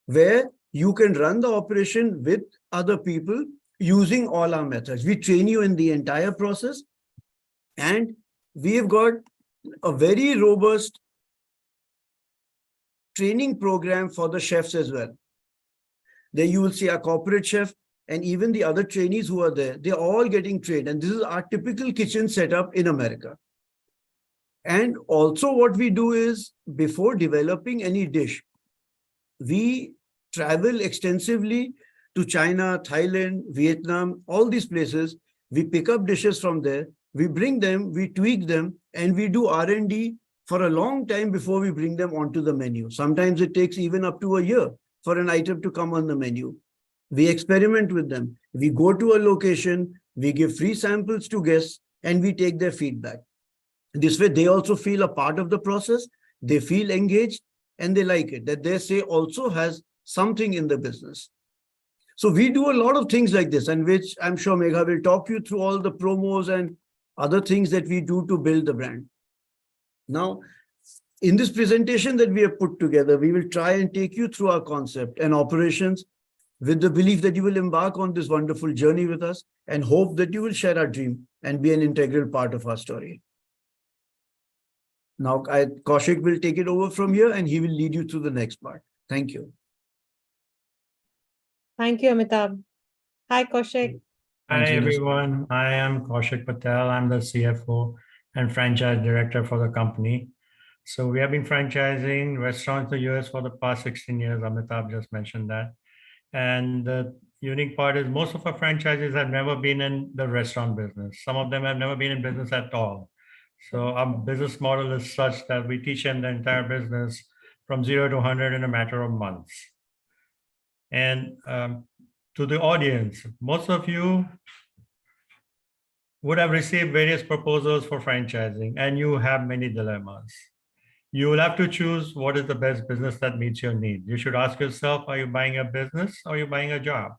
where you can run the operation with other people using all our methods. We train you in the entire process, and we have got a very robust training program for the chefs as well. There you will see a corporate chef and even the other trainees who are there, they're all getting trained. And this is our typical kitchen setup in America. And also what we do is, before developing any dish, we travel extensively to China, Thailand, Vietnam, all these places. We pick up dishes from there, we bring them, we tweak them, and we do R&D for a long time before we bring them onto the menu. Sometimes it takes even up to a year for an item to come on the menu. We experiment with them. We go to a location, we give free samples to guests, and we take their feedback. This way, they also feel a part of the process, they feel engaged, and they like it, that their say also has something in the business. So we do a lot of things like this, and which I'm sure Megha will talk you through all the promos and other things that we do to build the brand. Now, in this presentation that we have put together, we will try and take you through our concept and operations with the belief that you will embark on this wonderful journey with us and hope that you will share our dream and be an integral part of our story. Now, Kaushik will take it over from here and he will lead you through the next part. Thank you. Thank you, Amitabh. Hi, Kaushik. Hi, Thanks, Venus. everyone. I am Kaushik Patel. I'm the CFO and franchise director for the company. So we have been franchising restaurants in the US for the past 16 years. Amitabh just mentioned that. And the unique part is most of our franchises have never been in the restaurant business. Some of them have never been in business at all. So our business model is such that we teach them the entire business from 0 to 100 in a matter of months. And to the audience, most of you would have received various proposals for franchising, and you have many dilemmas. You will have to choose what is the best business that meets your need. You should ask yourself, are you buying a business or are you buying a job?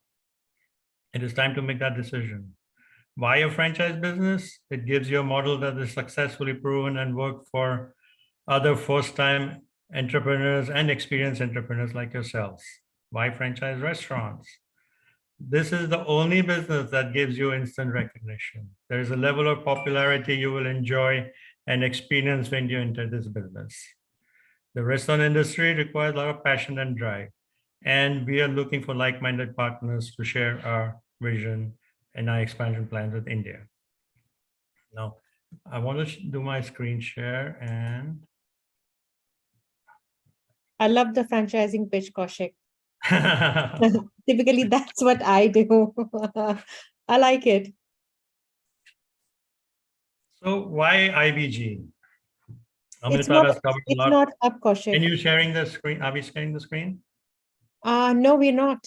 It is time to make that decision. Why a franchise business? It gives you a model that is successfully proven and worked for other first-time entrepreneurs and experienced entrepreneurs like yourselves. Why franchise restaurants? This is the only business that gives you instant recognition. There is a level of popularity you will enjoy and experience when you enter this business. The restaurant industry requires a lot of passion and drive, and we are looking for like-minded partners to share our vision and our expansion plans with India. Now, I want to do my screen share and I love the franchising pitch, Kaushik. Typically, that's what I do. I like it. So why IBG? It's Amitabh has covered a lot. not up, Kaushik. Can you sharing the screen? Are we sharing the screen? No, we're not.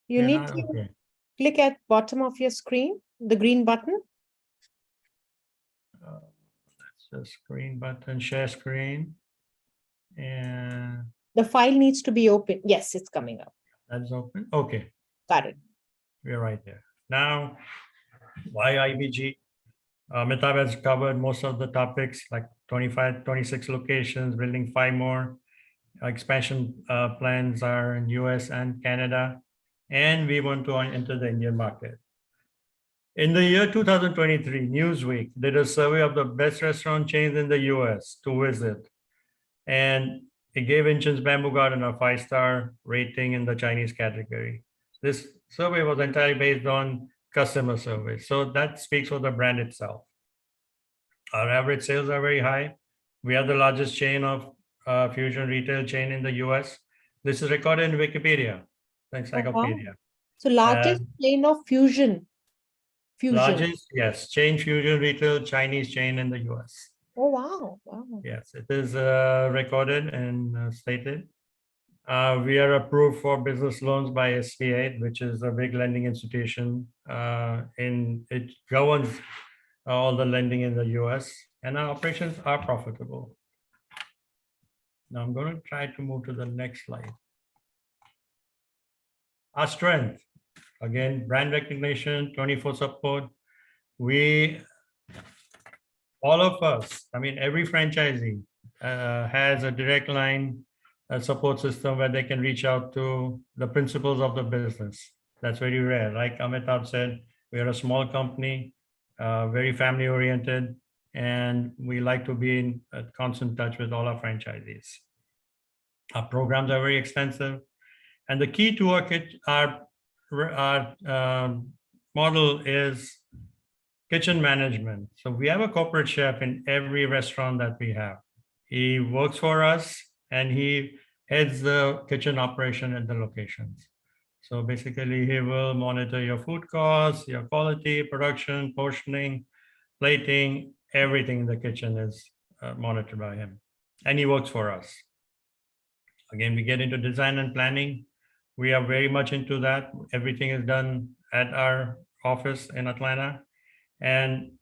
You We're need not? to Okay. click at bottom of your screen, the green button. That's the screen button, share screen. And The file needs to be open. Yes, it's coming up. that's open. Okay, Got it. we're right there. Now, why IBG? Amitabh has covered most of the topics like 25, 26 locations, building 5 more. Expansion plans are in US and Canada, and we want to enter the Indian market. In the year 2023, Newsweek did a survey of the best restaurant chains in the US to visit. And it gave 𝒒𝐿𝐴𝐻𝑒𝐿's Bamboo Garden a 5-star rating in the Chinese category. This survey was entirely based on customer survey. So that speaks for the brand itself. Our average sales are very high. We are the largest chain of fusion retail chain in the US. This is recorded in Wikipedia, the encyclopedia. So largest chain of fusion. Largest, yes, chain fusion retail Chinese chain in the US. Oh, wow. Wow. Yes, it is recorded and stated. We are approved for business loans by SBA, which is a big lending institution. It governs all the lending in the US, and our operations are profitable. Now I'm going to try to move to the next slide. Our strength, again, brand recognition, 24 support. All of us, I mean, every franchisee has a direct line support system where they can reach out to the principals of the business. That's very rare. Like Amitabh said, we are a small company, very family oriented, and we like to be in constant touch with all our franchisees. Our programs are very extensive. And the key to our model is kitchen management. So we have a corporate chef in every restaurant that we have. He works for us and he heads the kitchen operation at the locations. So basically he will monitor your food costs, your quality, production, portioning, plating, everything in the kitchen is monitored by him. And he works for us. Again, we get into design and planning. We are very much into that. Everything is done at our office in Atlanta. And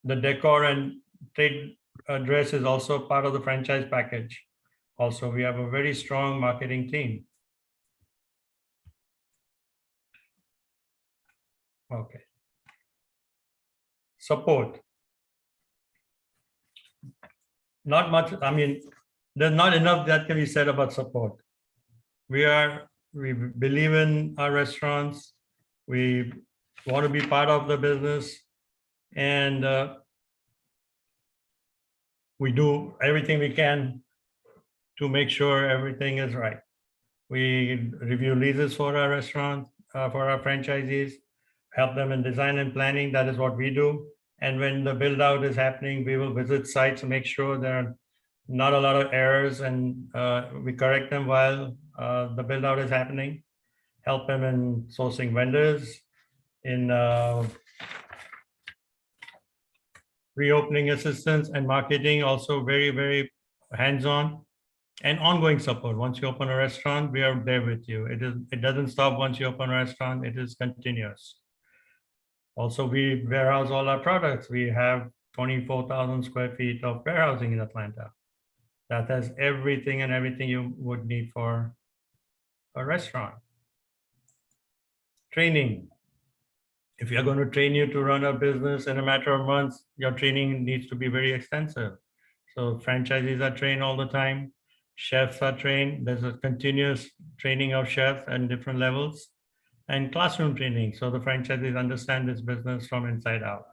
the decor and trade dress is also part of the franchise package. Also, we have a very strong marketing team. Okay. Support. Not much, I mean, there's not enough that can be said about support. We believe in our restaurants. We want to be part of the business, and we do everything we can to make sure everything is right. We review leases for our restaurants, for our franchisees, help them in design and planning. That is what we do. And when the build out is happening, we will visit sites to make sure there are not a lot of errors, and we correct them while the build out is happening. Help them in sourcing vendors, in reopening assistance and marketing, also very, very hands-on, and ongoing support. Once you open a restaurant, we are there with you. It doesn't stop once you open a restaurant, it is continuous. Also, we warehouse all our products. We have 24,000 square feet of warehousing in Atlanta. That has everything and everything you would need for a restaurant. Training. If you're going to train you to run a business in a matter of months, your training needs to be very extensive. So franchisees are trained all the time. Chefs are trained. There's a continuous training of chefs at different levels, and classroom training. So the franchisees understand this business from inside out.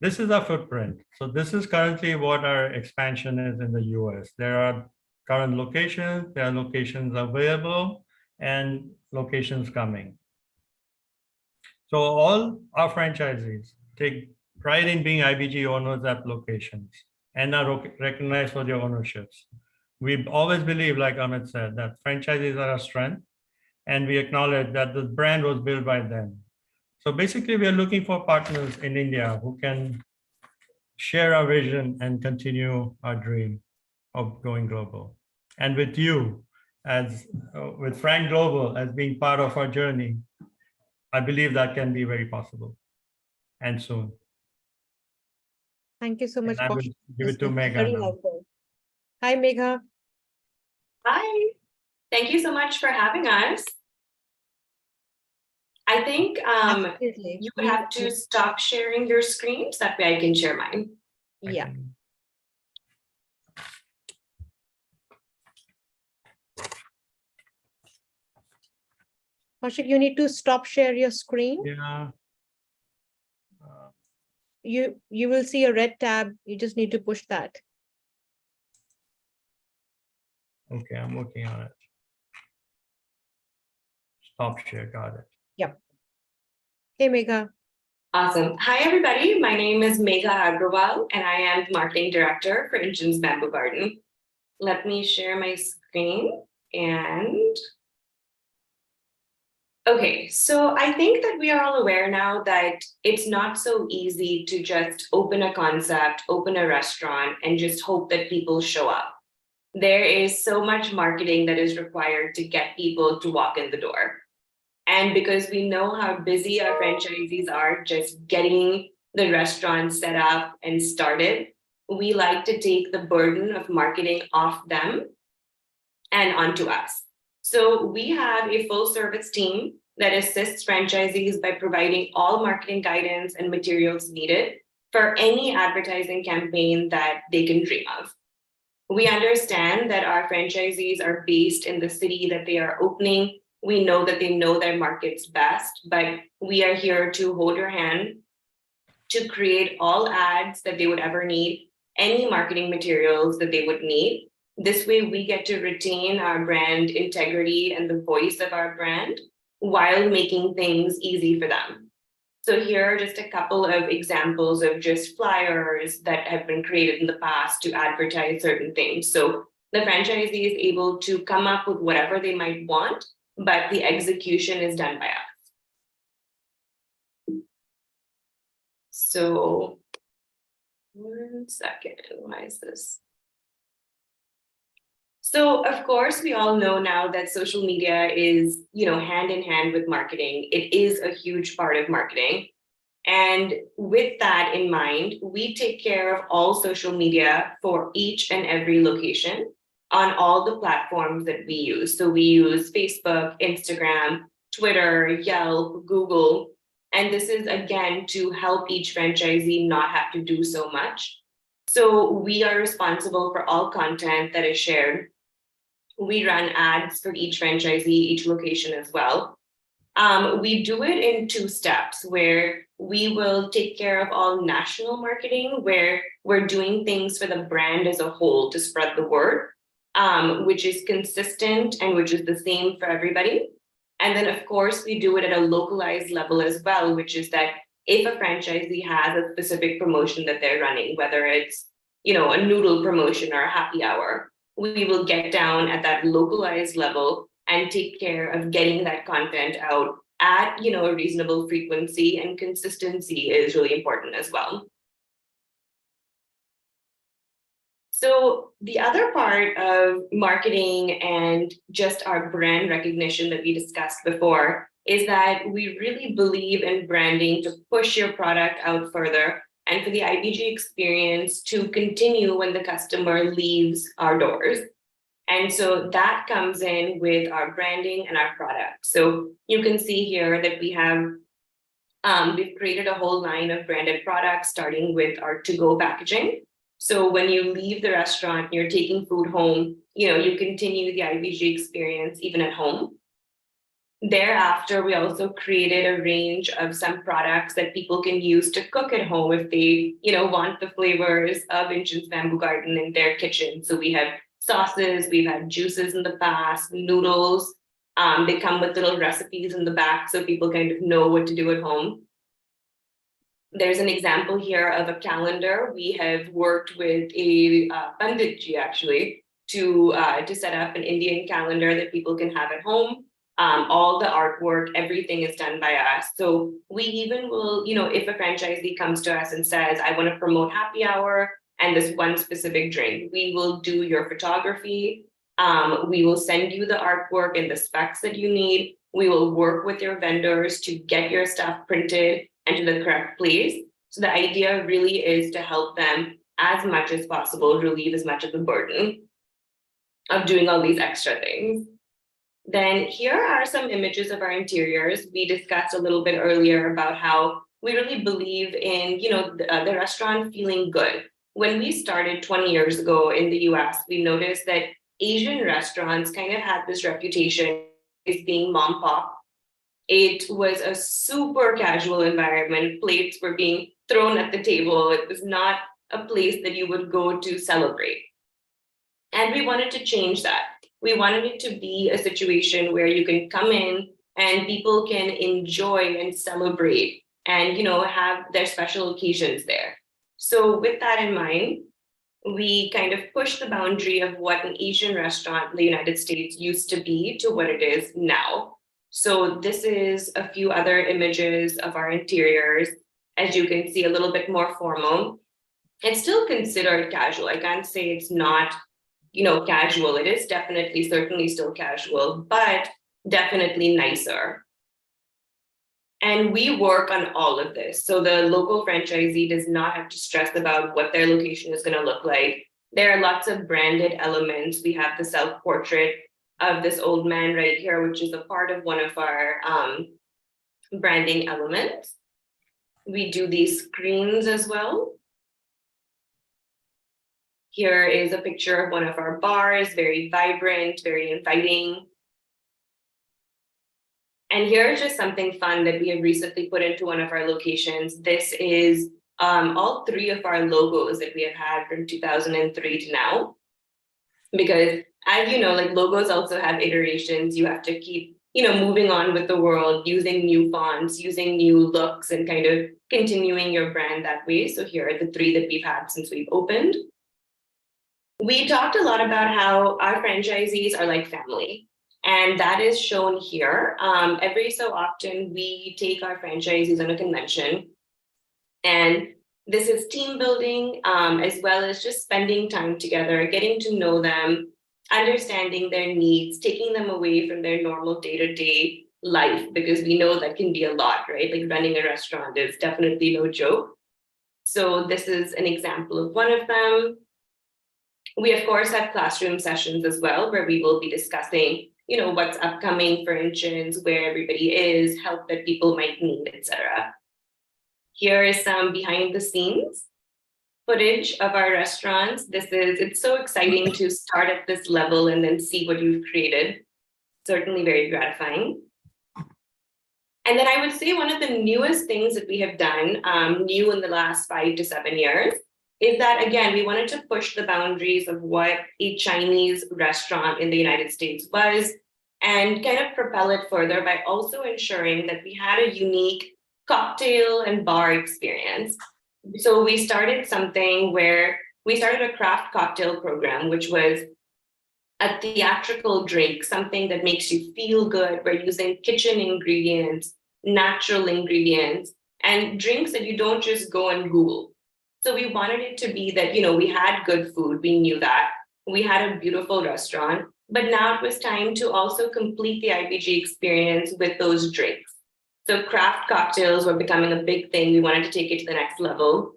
This is our footprint. So this is currently what our expansion is in the US. There are current locations, there are locations available, and locations coming. So all our franchisees take pride in being IBG owners at locations and are recognized for their ownerships. We always believe, like Amit said, that franchisees are our strength, and we acknowledge that the brand was built by them. So basically, we are looking for partners in India who can share our vision and continue our dream of going global. And with you, with Frank Global as being part of our journey, I believe that can be very possible, and soon. Thank you so much. And I will give it to Megha Very now. helpful. Hi, Megha. Hi, thank you so much for having us. I think Absolutely. you would have to stop sharing your screen so that way I can share mine. Yeah. Kaushik, you need to stop share your screen. Yeah. You will see a red tab. You just need to push that. Okay, I'm working on it. Stop share, got it. Yep. Hey, Megha. Awesome. Hi, everybody. My name is 𝒚𝒂𝒏 Agrawal, and I am the Marketing Director for 𝒚𝒐𝒖𝒓 Bamboo Garden. Let me share my screen. And okay, so I think that we are all aware now that it's not so easy to just open a concept, open a restaurant, and just hope that people show up. There is so much marketing that is required to get people to walk in the door. And because we know how busy our franchisees are just getting the restaurant set up and started, we like to take the burden of marketing off them and onto us. So we have a full service team that assists franchisees by providing all marketing guidance and materials needed for any advertising campaign that they can dream of. We understand that our franchisees are based in the city that they are opening. We know that they know their markets best, but we are here to hold your hand to create all ads that they would ever need, any marketing materials that they would need. This way we get to retain our brand integrity and the voice of our brand while making things easy for them. So here are just a couple of examples of just flyers that have been created in the past to advertise certain things. So the franchisee is able to come up with whatever they might want, but the execution is done by us. So 1 second, why is this? So of course, we all know now that social media is, hand in hand with marketing. It is a huge part of marketing. And with that in mind, we take care of all social media for each and every location on all the platforms that we use. So we use Facebook, Instagram, Twitter, Yelp, Google. And this is again to help each franchisee not have to do so much. So we are responsible for all content that is shared. We run ads for each franchisee, each location as well. We do it in 2 steps where we will take care of all national marketing, where we're doing things for the brand as a whole to spread the word, which is consistent and which is the same for everybody. And then, of course, we do it at a localized level as well, which is that if a franchisee has a specific promotion that they're running, whether it's, a noodle promotion or a happy hour, we will get down at that localized level and take care of getting that content out at, a reasonable frequency, and consistency is really important as well. So the other part of marketing and just our brand recognition that we discussed before is that we really believe in branding to push your product out further and for the IBG experience to continue when the customer leaves our doors. And so that comes in with our branding and our product. So you can see here that we have, we've created a whole line of branded products, starting with our to-go packaging. So when you leave the restaurant, you're taking food home, you continue the IBG experience even at home. Thereafter, we also created a range of some products that people can use to cook at home if they, want the flavors of 𝒚𝒐𝒏𝒏𝒄𝒉𝒊𝒔𝒆 Bamboo Garden in their kitchen. So we have sauces, we've had juices in the past, noodles. They come with little recipes in the back so people kind of know what to do at home. There's an example here of a calendar. We have worked with a Panditji actually to set up an Indian calendar that people can have at home. All the artwork, everything is done by us. So we even will, if a franchisee comes to us and says, I want to promote happy hour and this one specific drink, we will do your photography. We will send you the artwork and the specs that you need. We will work with your vendors to get your stuff printed and to the correct place. So the idea really is to help them as much as possible, relieve as much of the burden of doing all these extra things. Then here are some images of our interiors. We discussed a little bit earlier about how we really believe in, the restaurant feeling good. When we started 20 years ago in the US, we noticed that Asian restaurants kind of had this reputation as being mom pop. It was a super casual environment. Plates were being thrown at the table. It was not a place that you would go to celebrate. And we wanted to change that. We wanted it to be a situation where you can come in and people can enjoy and celebrate and, have their special occasions there. So with that in mind, we kind of pushed the boundary of what an Asian restaurant in the United States used to be to what it is now. So this is a few other images of our interiors. As you can see, a little bit more formal. It's still considered casual. I can't say it's not, casual. It is definitely, certainly still casual, but definitely nicer. And we work on all of this. So the local franchisee does not have to stress about what their location is going to look like. There are lots of branded elements. We have the self-portrait of this old man right here, which is a part of one of our branding elements. We do these screens as well. Here is a picture of one of our bars, very vibrant, very inviting. And here's just something fun that we have recently put into one of our locations. This is all 3 of our logos that we have had from 2003 to now. Because as you know, logos also have iterations. You have to keep, moving on with the world, using new fonts, using new looks, and kind of continuing your brand that way. So here are the 3 that we've had since we've opened. We talked a lot about how our franchisees are like family, and that is shown here. Every so often, we take our franchisees on a convention, and this is team building, as well as just spending time together, getting to know them, understanding their needs, taking them away from their normal day-to-day life, because we know that can be a lot, right? Like running a restaurant is definitely no joke. So this is an example of one of them. We, of course, have classroom sessions as well, where we will be discussing what's upcoming for '𝐿𝐻𝐻, where everybody is, help that people might need, etc. Here is some behind the scenes footage of our restaurants. It's so exciting to start at this level and then see what you've created. Certainly very gratifying. And then I would say one of the newest things that we have done, new in the last 5 to 7 years, is that, again, we wanted to push the boundaries of what a Chinese restaurant in the United States was and kind of propel it further by also ensuring that we had a unique cocktail and bar experience. So we started something where we started a craft cocktail program, which was a theatrical drink, something that makes you feel good. We're using kitchen ingredients, natural ingredients, and drinks that you don't just go and Google. So we wanted it to be that, we had good food, we knew that. We had a beautiful restaurant, but now it was time to also complete the IBG experience with those drinks. So craft cocktails were becoming a big thing. We wanted to take it to the next level.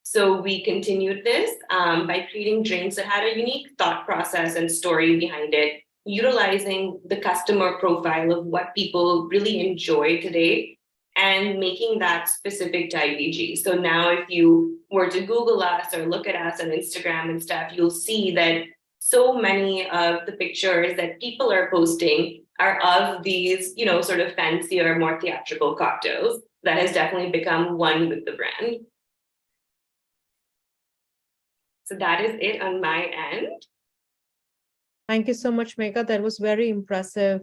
So we continued this by creating drinks that had a unique thought process and story behind it, utilizing the customer profile of what people really enjoy today and making that specific to IBG. So now if you were to Google us or look at us on Instagram and stuff, you'll see that so many of the pictures that people are posting are of these, sort of fancier, more theatrical cocktails. That has definitely become one with the brand. So that is it on my end. Thank you so much, Megha. That was very impressive.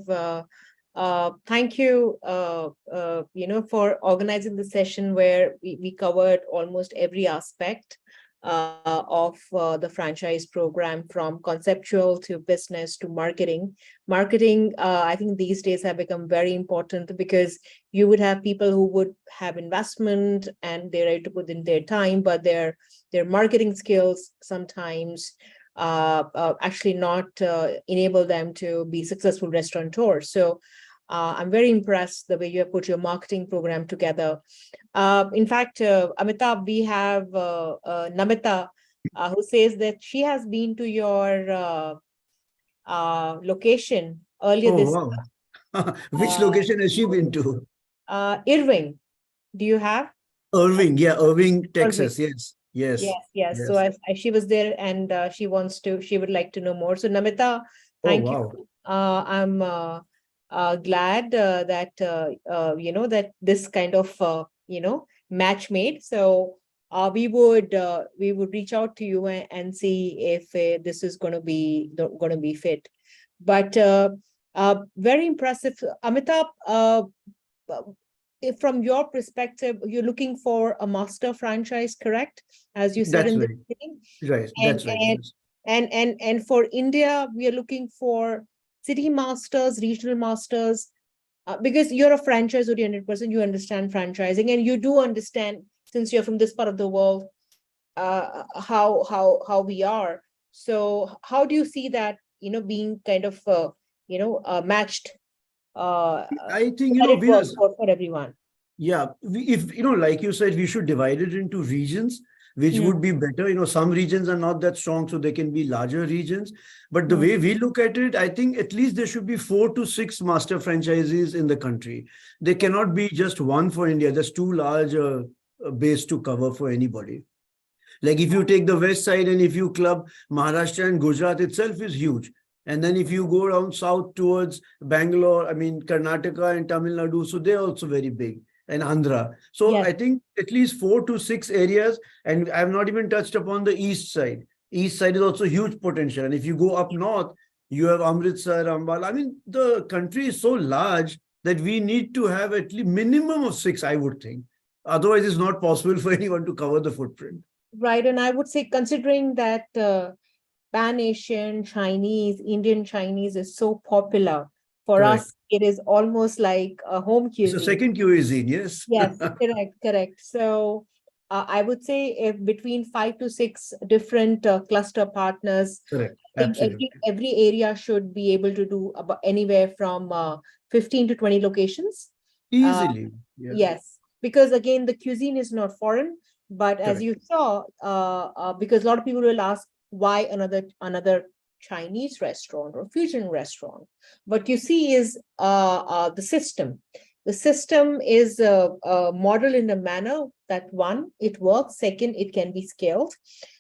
Thank you, for organizing the session where we covered almost every aspect of the franchise program, from conceptual to business to marketing. Marketing, I think these days have become very important, because you would have people who would have investment and they're ready to put in their time, but their marketing skills sometimes actually not enable them to be successful restaurateurs. So I'm very impressed the way you have put your marketing program together. In fact, Amitabh, we have Namita, who says that she has been to your location earlier this Oh, wow. Which location has she been to? Irving. Do you have? Irving, yeah, Irving, Texas. Yes. Yes. So she was there, and she would like to know more. So Namita, thank you. I'm glad that that this kind of match made. So we would reach out to you and see if this is going to be fit. But very impressive, Amitabh. If from your perspective, you're looking for a master franchise, correct? As you said in the beginning. Right. That's right. And for India, we are looking for city masters, regional masters, because you're a franchise-oriented person, you understand franchising, and you do understand, since you're from this part of the world, how we are. So how do you see that, being kind of, matched? I think, for everyone. Yeah, if like you said, we should divide it into regions, which would be better. Some regions are not that strong, so they can be larger regions. But the way we look at it, I think at least there should be 4 to 6 master franchises in the country. There cannot be just one for India. That's too large a base to cover for anybody. Like if you take the west side and if you club Maharashtra and Gujarat itself is huge. And then if you go down south towards Bangalore, Karnataka and Tamil Nadu, so they're also very big, and Andhra. So I think at least 4 to 6 areas, and I have not even touched upon the east side. East side is also huge potential. And if you go up north, you have Amritsar, Ambala. The country is so large that we need to have at least minimum of 6, I would think. Otherwise, it's not possible for anyone to cover the footprint. Right. And I would say, considering that Pan-Asian Chinese, Indian Chinese is so popular, for us, it is almost like a home cuisine. It's a second cuisine, yes. Yes, correct. So I would say if between 5 to 6 different cluster partners, correct. I think every area should be able to do about anywhere from 15 to 20 locations. Easily. Yes, because again, the cuisine is not foreign, but as you saw, because a lot of people will ask, why another Chinese restaurant or fusion restaurant. What you see is the system. The system is modeled in a manner that one, it works. Second, it can be scaled.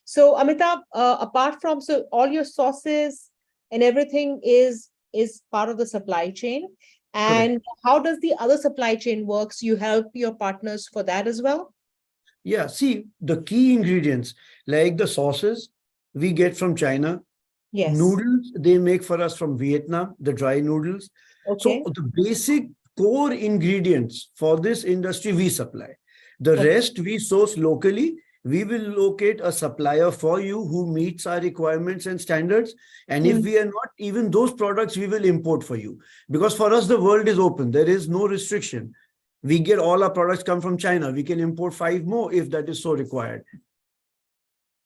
So Amitabh, apart from, so all your sauces and everything is part of the supply chain. And how does the other supply chain works? You help your partners for that as well? Yeah, see, the key ingredients like the sauces we get from China. Yes. Noodles they make for us from Vietnam, the dry noodles. Okay. So the basic core ingredients for this industry we supply. The rest we source locally. We will locate a supplier for you who meets our requirements and standards. And if we are not, even those products we will import for you. Because for us, the world is open. There is no restriction. We get all our products come from China. We can import 5 more if that is so required.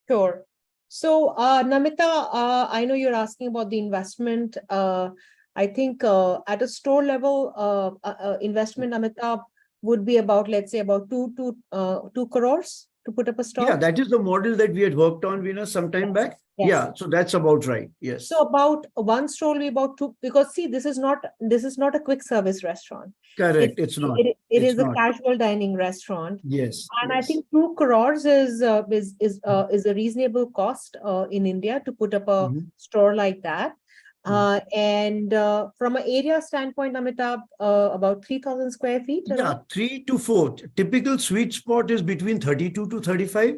Sure. So, Namita, I know you're asking about the investment. I think at a store level, investment, Namita, would be about, let's say, about 2 crores to put up a store. Yeah, that is the model that we had worked on, Veena, some time back. Yes. Yeah, so that's about right. Yes. So about one store will be about 2, because see, this is not a quick service restaurant. Correct. It's not. It It's is a not. casual dining restaurant. Yes. And yes. I think 2 crores is a reasonable cost in India to put up a store like that. And from an area standpoint, Amitabh, about 3,000 square feet. Yeah, 3 to 4. Typical sweet spot is between 32 to 35.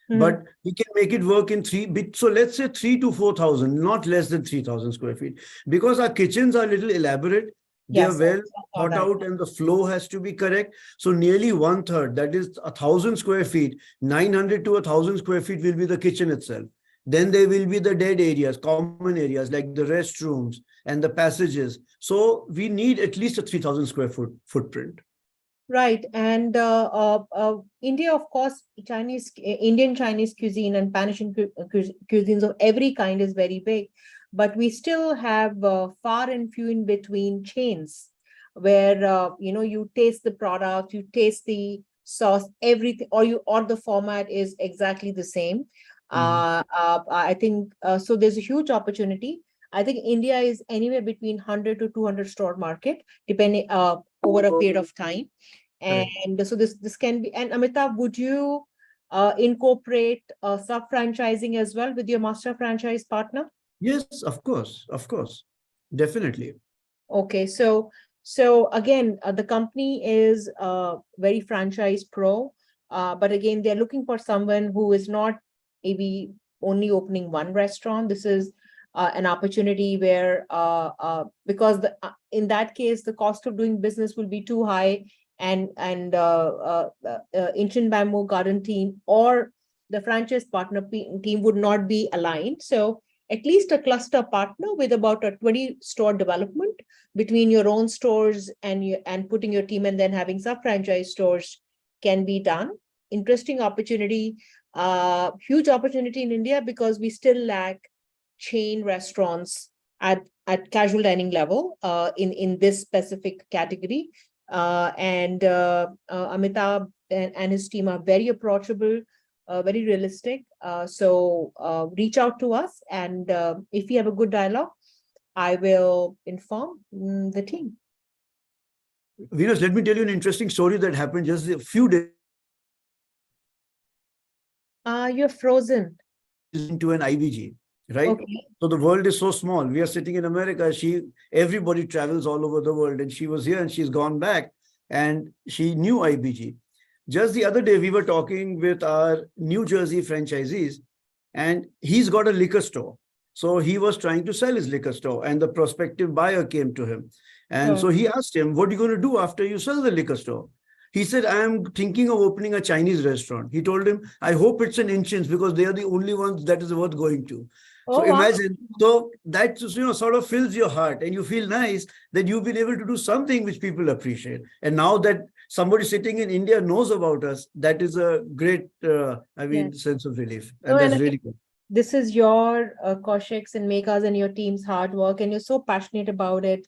But we can make it work in 3 bits. So let's say 3 to 4,000, not less than 3,000 square feet. Because our kitchens are a little elaborate. They are well thought out and the flow has to be correct. So nearly 1/3, that is 1,000 square feet, 900 to 1,000 square feet will be the kitchen itself. Then there will be the dead areas, common areas like the restrooms and the passages. So we need at least a 3,000 square foot footprint. Right. And India, of course, Indian Chinese cuisine and Pan-Asian cuisines of every kind is very big. But we still have far and few in between chains where, you taste the product, you taste the sauce, everything, or the format is exactly the same. I think, so there's a huge opportunity. I think India is anywhere between 100 to 200 store market, depending over a period of time. And so this can be, and Amitabh, would you incorporate sub-franchising as well with your master franchise partner? Yes, of course, definitely. Okay, so again, the company is very franchise pro, but again, they're looking for someone who is not maybe only opening one restaurant. This is an opportunity where, because in that case, the cost of doing business will be too high, and Ancient Bamboo Garden team or the franchise partner team would not be aligned. So at least a cluster partner with about a 20 store development between your own stores and putting your team and then having sub-franchise stores can be done. Interesting opportunity, huge opportunity in India because we still lack chain restaurants at casual dining level in this specific category. And Amitabh and his team are very approachable, very realistic. So reach out to us, and if you have a good dialogue, I will inform the team. Venus, let me tell you an interesting story that happened just a few days. You're frozen. Into an IBG, right? Okay. So the world is so small. We are sitting in America. Everybody travels all over the world, and she was here and she's gone back and she knew IBG. Just the other day, we were talking with our New Jersey franchisees, and he's got a liquor store. So he was trying to sell his liquor store, and the prospective buyer came to him. And so he asked him, what are you going to do after you sell the liquor store? He said, I am thinking of opening a Chinese restaurant. He told him, I hope it's an Inchins because they are the only ones that is worth going to. So imagine, so that sort of fills your heart and you feel nice that you've been able to do something which people appreciate. And now that somebody sitting in India knows about us, that is a great, sense of relief. And that's really good. This is your 𝒕𝒓𝒂𝒏𝒄𝒉𝒊𝒔𝒆 and 𝒕𝒓𝒂𝒏𝒄𝒉𝒊𝒔𝒆 and your team's hard work, and you're so passionate about it.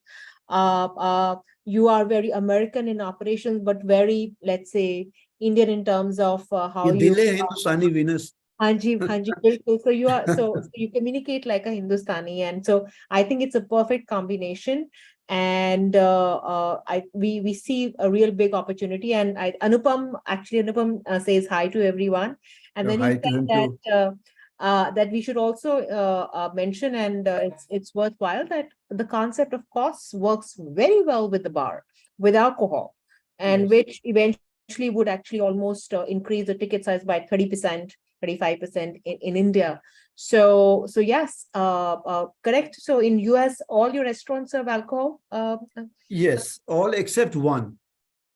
You are very American in operations, but very, let's say, Indian in terms of how you. Hindustani Venus. Hanji, Hanji, bilkul. So you are so you communicate like a Hindustani, and so I think it's a perfect combination. And we see a real big opportunity. And Anupam says hi to everyone, and then he Hi to said him that too. that we should also mention, and it's worthwhile, that the concept of costs works very well with the bar, with alcohol, and Yes. which eventually would actually almost increase the ticket size by 30%, 35% in India. So yes, correct. So in US, all your restaurants serve alcohol. Yes, all except one,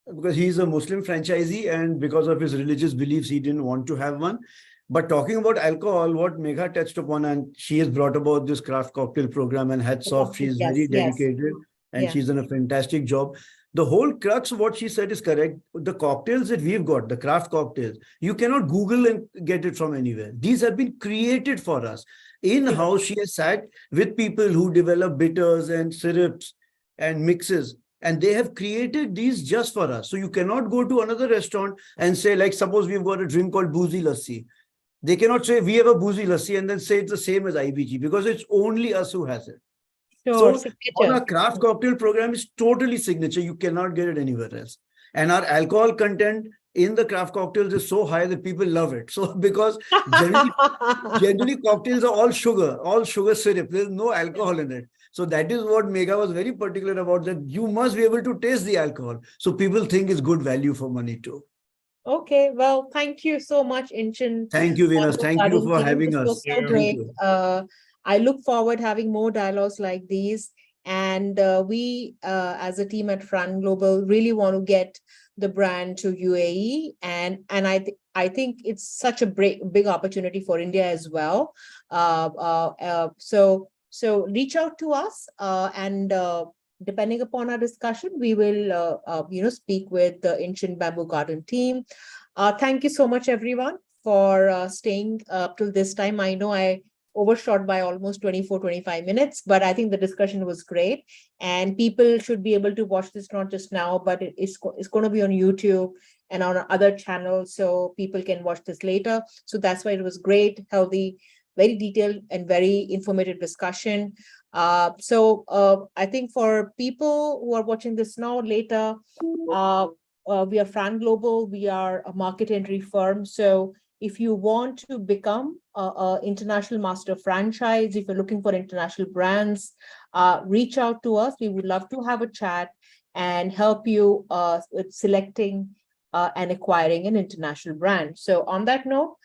because he's a Muslim franchisee and because of his religious beliefs, he didn't want to have one. But talking about alcohol, what Megha touched upon, and she has brought about this craft cocktail program, and hats off, she's Yes, very yes, dedicated and yeah. she's done a fantastic job. The whole crux of what she said is correct. The cocktails that we've got, the craft cocktails, you cannot Google and get it from anywhere. These have been created for us. In-house, she has sat with people who develop bitters and syrups and mixes, and they have created these just for us. So you cannot go to another restaurant and say, like, suppose we've got a drink called boozy lassi. They cannot say we have a boozy lassi and then say it's the same as IBG, because it's only us who has it. Sure, So our craft cocktail program is totally signature. You cannot get it anywhere else. And our alcohol content in the craft cocktails is so high that people love it. So because generally cocktails are all sugar syrup. There's no alcohol in it. So that is what Megha was very particular about, that you must be able to taste the alcohol. So people think it's good value for money too. Okay, well, thank you so much, Inchin. Thank you, Venus. Thank you for having This was us. so Thank great. you. I look forward having more dialogues like these. And we, as a team at Fran Global, really want to get the brand to UAE. And I think it's such a big opportunity for India as well. So reach out to us, and depending upon our discussion, we will speak with the Inchin Bamboo Garden team. Thank you so much, everyone, for staying up till this time. I know I overshot by almost 24-25 minutes, but I think the discussion was great, and people should be able to watch this not just now, but it's going to be on YouTube and on other channels, so people can watch this later. So that's why it was great, healthy, very detailed and very informative discussion. I think for people who are watching this now, later, we are Fran Global. We are a market entry firm. So if you want to become an international master franchise, if you're looking for international brands, reach out to us. We would love to have a chat and help you with selecting and acquiring an international brand. So on that note,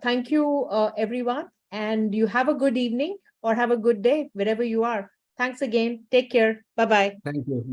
thank you, everyone. And you have a good evening or have a good day wherever you are. Thanks again. Take care. Bye-bye. Thank you. Bye.